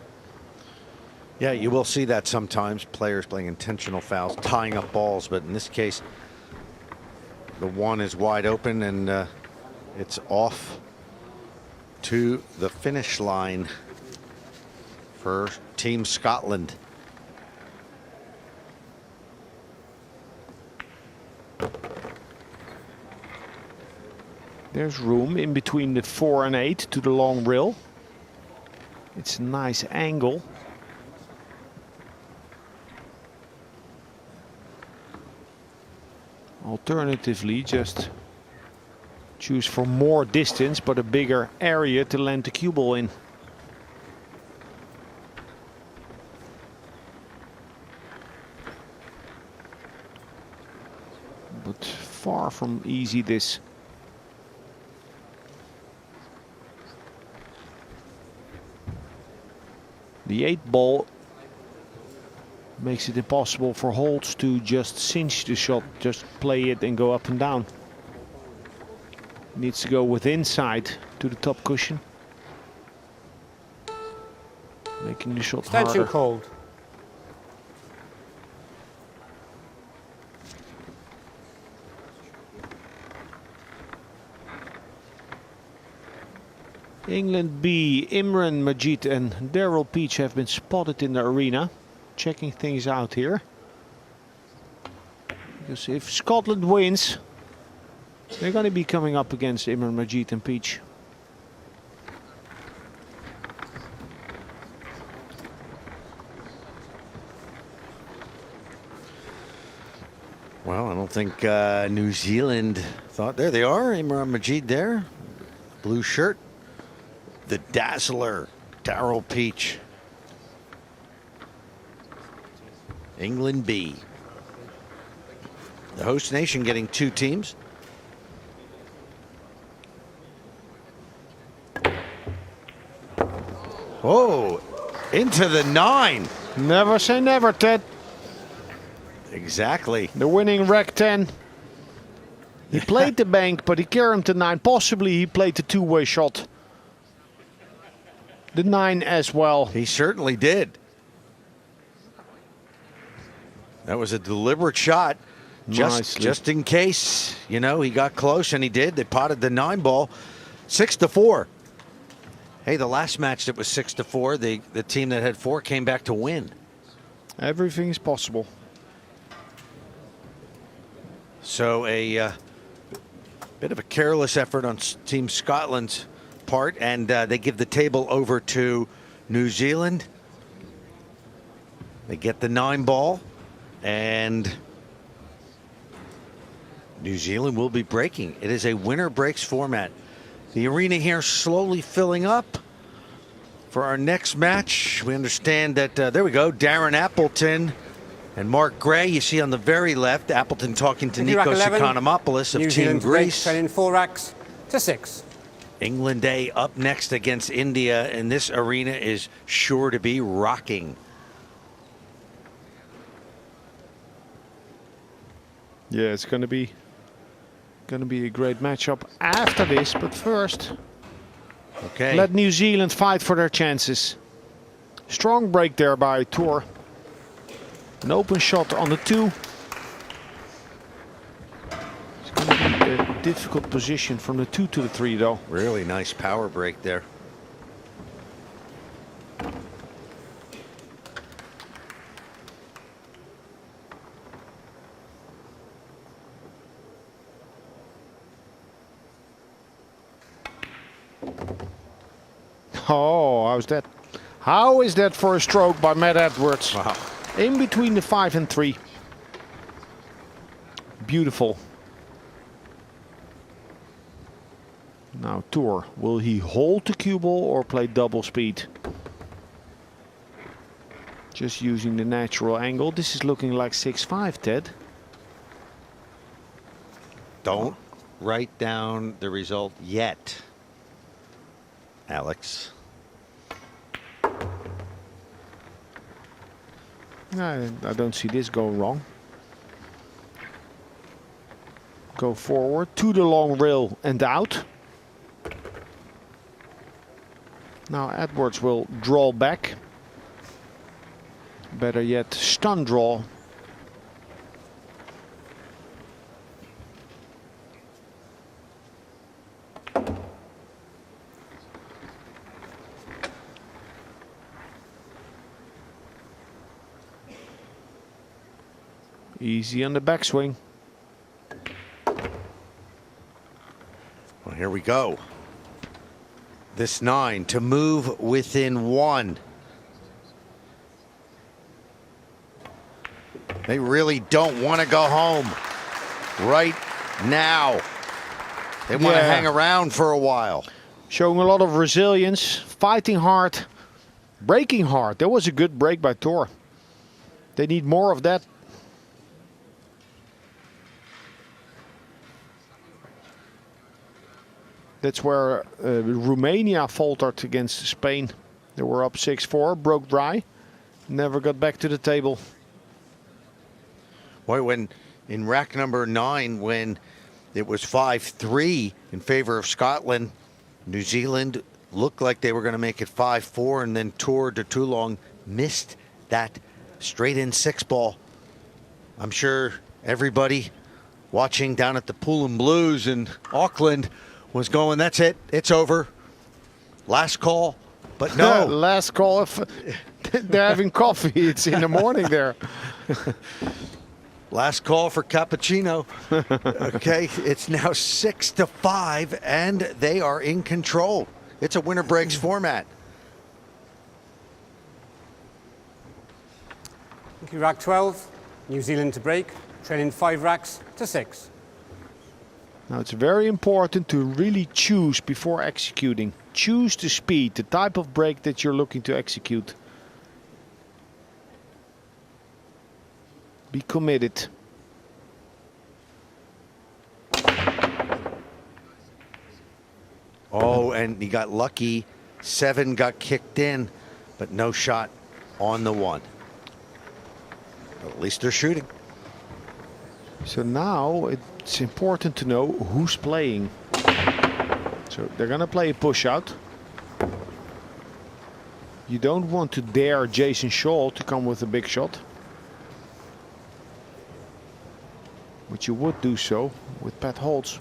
Yeah, you will see that sometimes. Players playing intentional fouls, tying up balls. But in this case, the 1 is wide open and it's off to the finish line for Team Scotland. There's room in between the 4 and 8 to the long rail. It's a nice angle. Alternatively, just choose for more distance but a bigger area to land the cue ball in. But far from easy this. The 8 ball makes it impossible for Holtz to just cinch the shot, just play it and go up and down. Needs to go with inside to the top cushion. Making the shot Extension harder. called. England B, Imran Majid and Daryl Peach have been spotted in the arena, checking things out here. Because if Scotland wins, they're going to be coming up against Imran Majid and Peach. Well, I don't think New Zealand thought. There they are, Imran Majid there. Blue shirt. The Dazzler, Daryl Peach. England B. The host nation getting 2 teams. Whoa, into the 9. Never say never, Ted. Exactly. The winning Rec 10. He played the bank, but he carried him to 9. Possibly he played the 2-way shot. The 9 as well. He certainly did. That was a deliberate shot. Nicely. Just in case, you know, he got close, and he did. They potted the 9-ball. 6-4. Hey, the last match that was 6-4, the team that had 4 came back to win. Everything is possible. So a bit of a careless effort on Team Scotland's part, and they give the table over to New Zealand. They get the 9-ball, and New Zealand will be breaking. It is a winner breaks format. The arena here slowly filling up for our next match. We understand that, there we go, Darren Appleton and Mark Gray. You see on the very left, Appleton talking to Rack Nikos 11, Economopoulos of New Team Zealand break, Greece. trailing 4 racks to 6. England Day up next against India, and this arena is sure to be rocking. Yeah, it's going to be a great matchup after this. But first, Okay. let New Zealand fight for their chances. Strong break there by Tour. An open shot on the 2. It's going to be a difficult position from the 2 to the 3, though. Really nice power break there. Oh, how's that? How is that for a stroke by Matt Edwards? Wow. In between the 5 and 3. Beautiful. Now Tour, will he hold the cue ball or play double speed? Just using the natural angle. This is looking like 6-5, Ted. Don't write down the result yet, Alex. I don't see this going wrong. Go forward to the long rail and out. Now Edwards will draw back. Better yet, stun draw. Easy on the backswing. Well, here we go. This 9 to move within 1. They really don't want to go home right now. They want to Yeah. hang around for a while. Showing a lot of resilience, fighting hard, breaking hard. That was a good break by Thor. They need more of that. That's where Romania faltered against Spain. They were up 6-4, broke dry, never got back to the table. Boy, when in rack number 9, when it was 5-3 in favor of Scotland, New Zealand looked like they were going to make it 5-4, and then Tour de Toulon missed that straight in 6-ball. I'm sure everybody watching down at the Pool and Blues in Auckland was going, that's it, it's over. Last call, but no. Last call. If they're having coffee. It's in the morning there. Last call for cappuccino. Okay, it's now 6-5, and they are in control. It's a winner breaks format. Okay, rack 12, New Zealand to break, trailing 5 racks to 6. Now it's very important to really choose before executing. Choose the speed, the type of break that you're looking to execute. Be committed. Oh, and he got lucky. 7 got kicked in, but no shot on the 1. But at least they're shooting. So now it's important to know who's playing. So they're gonna play a push out. You don't want to dare Jason Shaw to come with a big shot. But you would do so with Pat Holtz.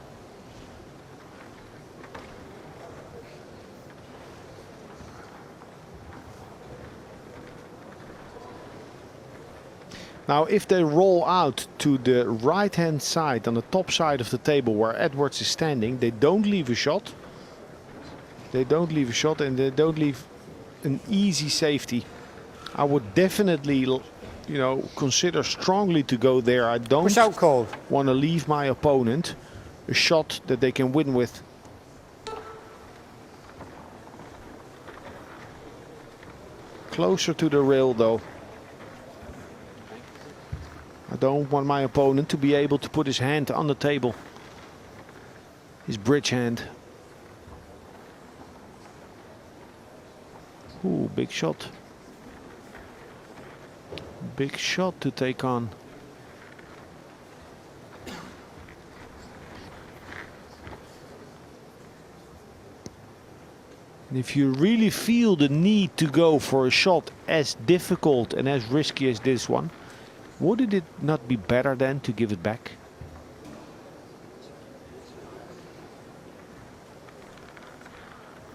Now, if they roll out to the right-hand side, on the top side of the table where Edwards is standing, they don't leave a shot. They don't leave a shot and they don't leave an easy safety. I would definitely, you know, consider strongly to go there. I don't Push out called. want to leave my opponent a shot that they can win with. Closer to the rail though. I don't want my opponent to be able to put his hand on the table. His bridge hand. Ooh, big shot. Big shot to take on. And if you really feel the need to go for a shot as difficult and as risky as this one, wouldn't it not be better then to give it back?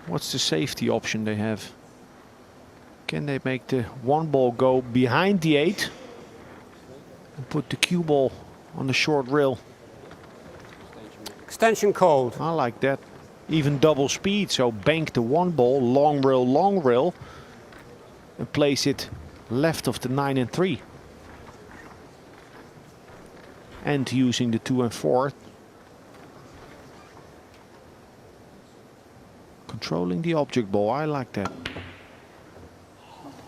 What's the safety option they have? Can they make the one ball go behind the 8 and put the cue ball on the short rail? Extension called. I like that. Even double speed, so bank the one ball, long rail, and place it left of the 9 and 3. And using the 2 and 4. Controlling the object ball, I like that.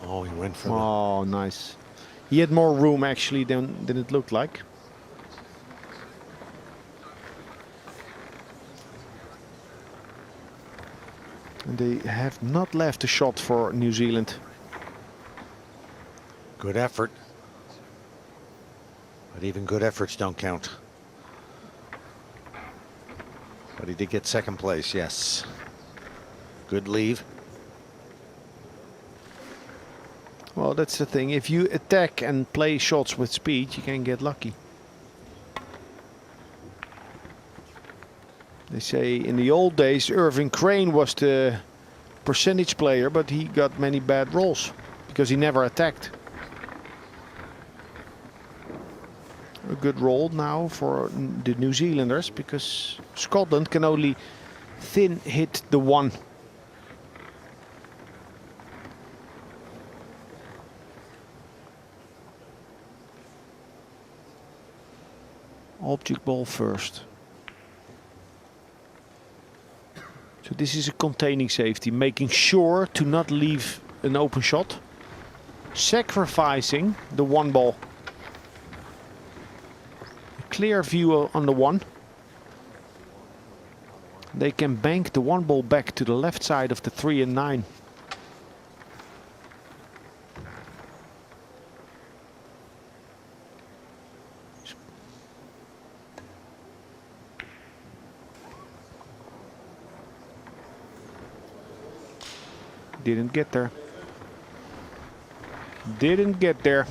Oh, he went for the... Oh, nice. He had more room actually than it looked like. And they have not left a shot for New Zealand. Good effort. But even good efforts don't count. But he did get second place, yes. Good leave. Well, that's the thing. If you attack and play shots with speed, you can get lucky. They say in the old days, Irving Crane was the percentage player, but he got many bad rolls because he never attacked. A good roll now for the New Zealanders because Scotland can only thin hit the 1. Object ball first. So this is a containing safety, making sure to not leave an open shot. Sacrificing the 1 ball. A clear view on the 1. They can bank the 1 ball back to the left side of the 3 and 9. Didn't get there. Didn't get there.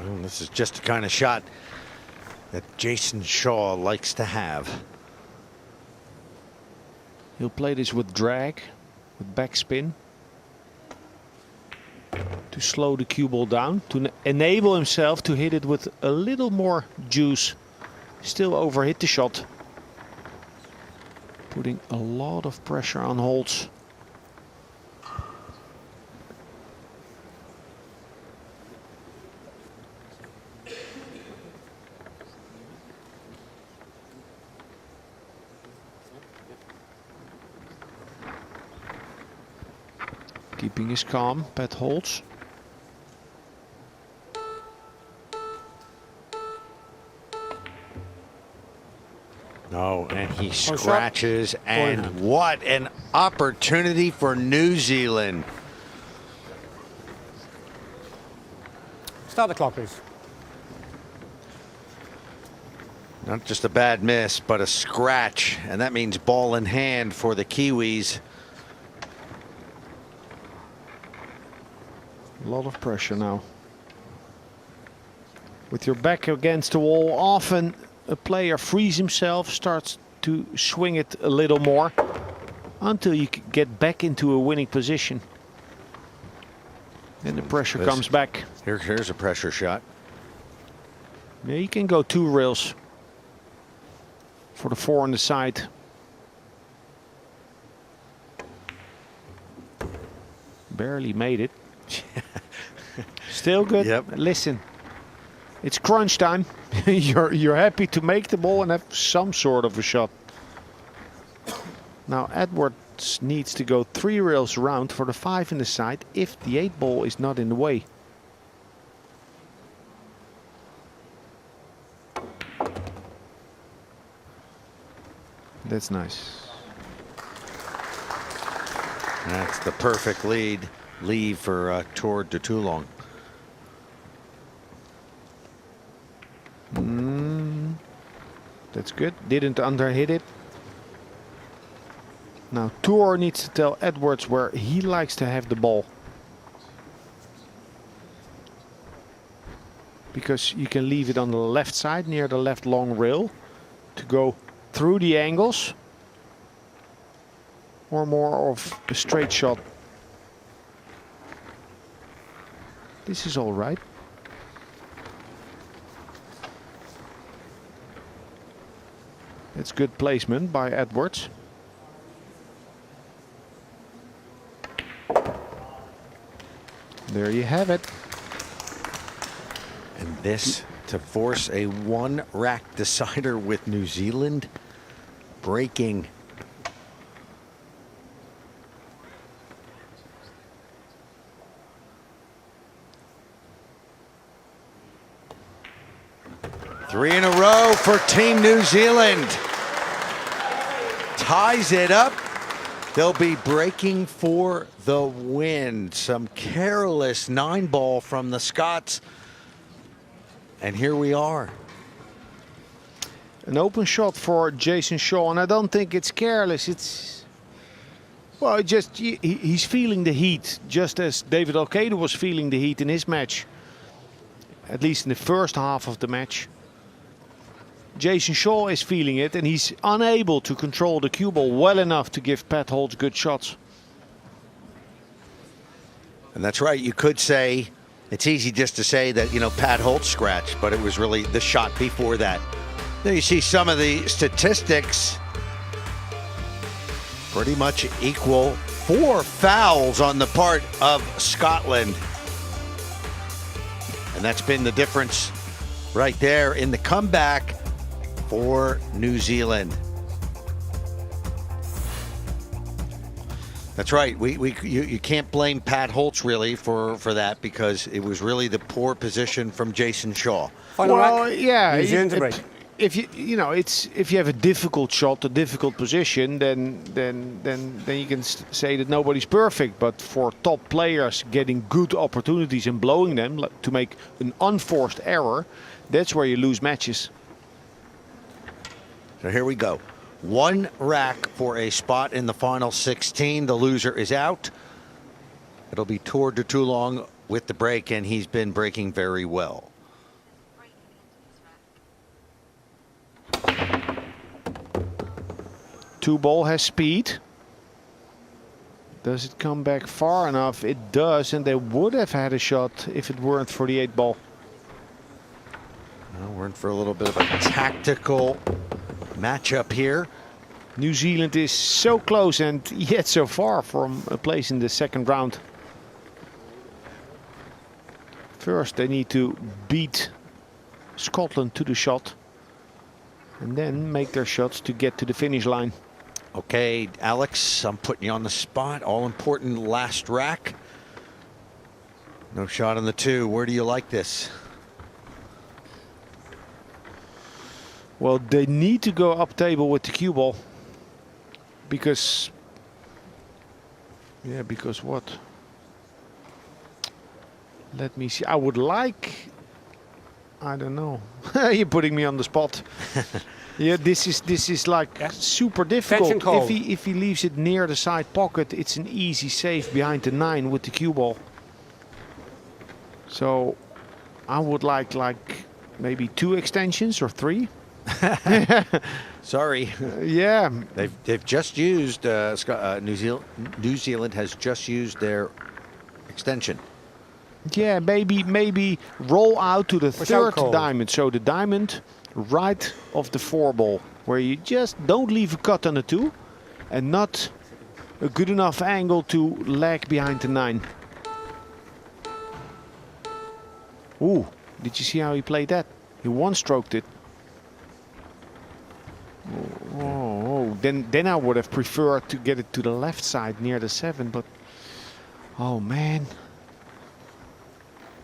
Well, this is just the kind of shot that Jason Shaw likes to have. He'll play this with drag, with backspin. To slow the cue ball down, to enable himself to hit it with a little more juice. Still overhit the shot. Putting a lot of pressure on Holtz. Keeping his calm, Pat Holtz. No, and he scratches, and what an opportunity for New Zealand. Start the clock, please. Not just a bad miss, but a scratch, and that means ball in hand for the Kiwis. A lot of pressure now. With your back against the wall, often a player frees himself, starts to swing it a little more until you get back into a winning position. Then the pressure This- comes back. Here's a pressure shot. Yeah, you can go 2 rails for the 4 on the side. Barely made it. Still good. Yep. Listen, it's crunch time. you're happy to make the ball and have some sort of a shot. Now Edwards needs to go 3 rails around for the 5 in the side if the 8 ball is not in the way. That's nice. That's the perfect lead for Tour de Toulon. That's good. Didn't underhit it. Now Tour needs to tell Edwards where he likes to have the ball. Because you can leave it on the left side near the left long rail to go through the angles, or more of a straight shot. This is all right. It's good placement by Edwards. There you have it. And this to force a 1-rack decider with New Zealand breaking. Three in a row for Team New Zealand. Ties it up. They'll be breaking for the win. Some careless 9-ball from the Scots. And here we are. An open shot for Jason Shaw, and I don't think it's careless. It's, well, he's feeling the heat, just as David Alcaide was feeling the heat in his match. At least in the first half of the match. Jason Shaw is feeling it, and he's unable to control the cue ball well enough to give Pat Holtz good shots. And that's right. You could say, it's easy just to say that, you know, Pat Holtz scratched, but it was really the shot before that. Then you see some of the statistics pretty much equal. 4 fouls on the part of Scotland. And that's been the difference right there in the comeback for New Zealand. That's right. You can't blame Pat Holtz really for that, because it was really the poor position from Jason Shaw. Final Well, rack. yeah, New Zealand to break. if you know, it's if you have a difficult shot, a difficult position, then you can say that nobody's perfect. But for top players getting good opportunities and blowing them, like, to make an unforced error, that's where you lose matches. So here we go. 1 rack for a spot in the final 16. The loser is out. It'll be Tour de Toulon with the break, and he's been breaking very well. Two ball has speed. Does it come back far enough? It does, and they would have had a shot if it weren't for the 8 ball. Well, we're in for a little bit of a tactical matchup here. New Zealand is so close and yet so far from a place in the second round. First they need to beat Scotland to the shot and then make their shots to get to the finish line. Okay, Alex, I'm putting you on the spot. All important last rack. No shot on the 2. Where do you like this? Well, they need to go up table with the cue ball. Because what? Let me see. I would like, I don't know. You're putting me on the spot. Yeah, this is like super difficult. Tension call. If he leaves it near the side pocket, it's an easy save behind the 9 with the cue ball. So I would like maybe 2 extensions or 3. Sorry. Yeah, They've just used New Zealand has just used their extension. yeah, maybe roll out to the Push third out, Cole. diamond. So the diamond right of the 4-ball, where you just don't leave a cut on the 2, and not a good enough angle to lag behind the 9. Ooh, did you see how he played that? He one-stroked it. Oh, then I would have preferred to get it to the left side near the 7, but oh man.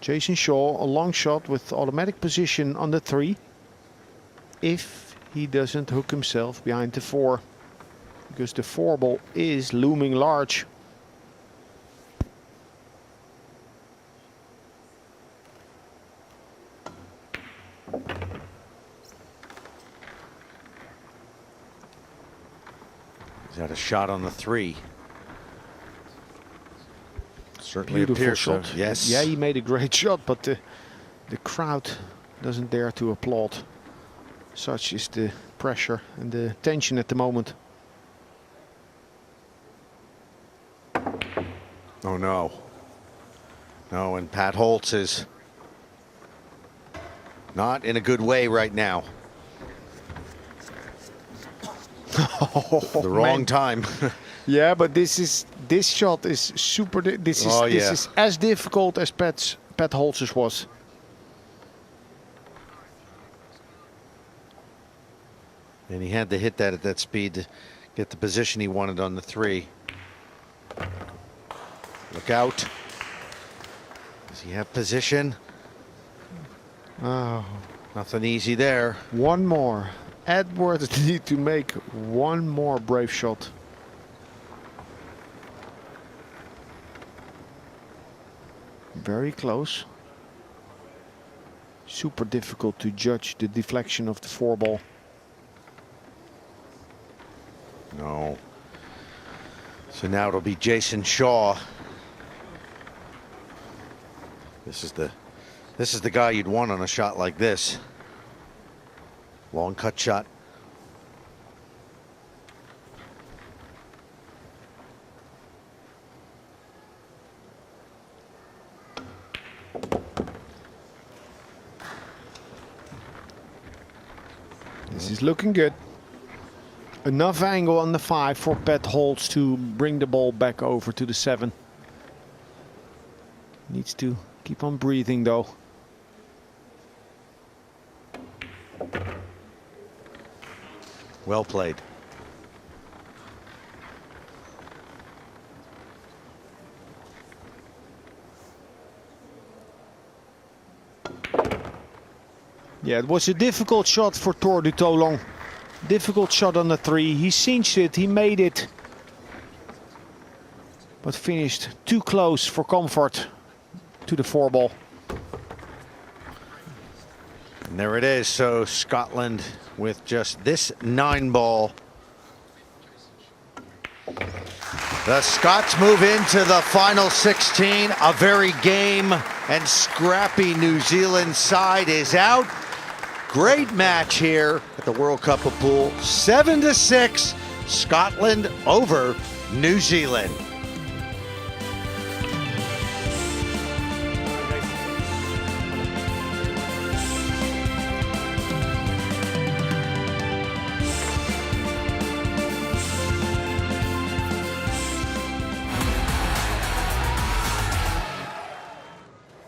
Jason Shaw, a long shot with automatic position on the 3. If he doesn't hook himself behind the 4, because the 4-ball is looming large. He's had a shot on the 3. Certainly Beautiful appears so. shot. Yes. Yeah, he made a great shot, but the crowd doesn't dare to applaud. Such is the pressure and the tension at the moment. Oh no. No, and Pat Holtz is not in a good way right now. The wrong man. time. Yeah, but this shot is super. This is as difficult as Pat Holtz's was. And he had to hit that at that speed to get the position he wanted on the 3. Look out. Does he have position? Oh, Nothing easy there. one more. Edwards need to make one more brave shot. Very close. Super difficult to judge the deflection of the 4-ball. No. So now it'll be Jason Shaw. This is the guy you'd want on a shot like this. Long cut shot. This is looking good. Enough angle on the 5 for Pat Holtz to bring the ball back over to the 7. Needs to keep on breathing though. Well played. Yeah, it was a difficult shot for Thor du Toulon. Difficult shot on the 3. He cinched it, he made it. But finished too close for comfort to the 4-ball. And there it is. So Scotland with just this 9-ball. The Scots move into the final 16. A very game and scrappy New Zealand side is out. Great match here at the World Cup of Pool. 7-6, Scotland over New Zealand.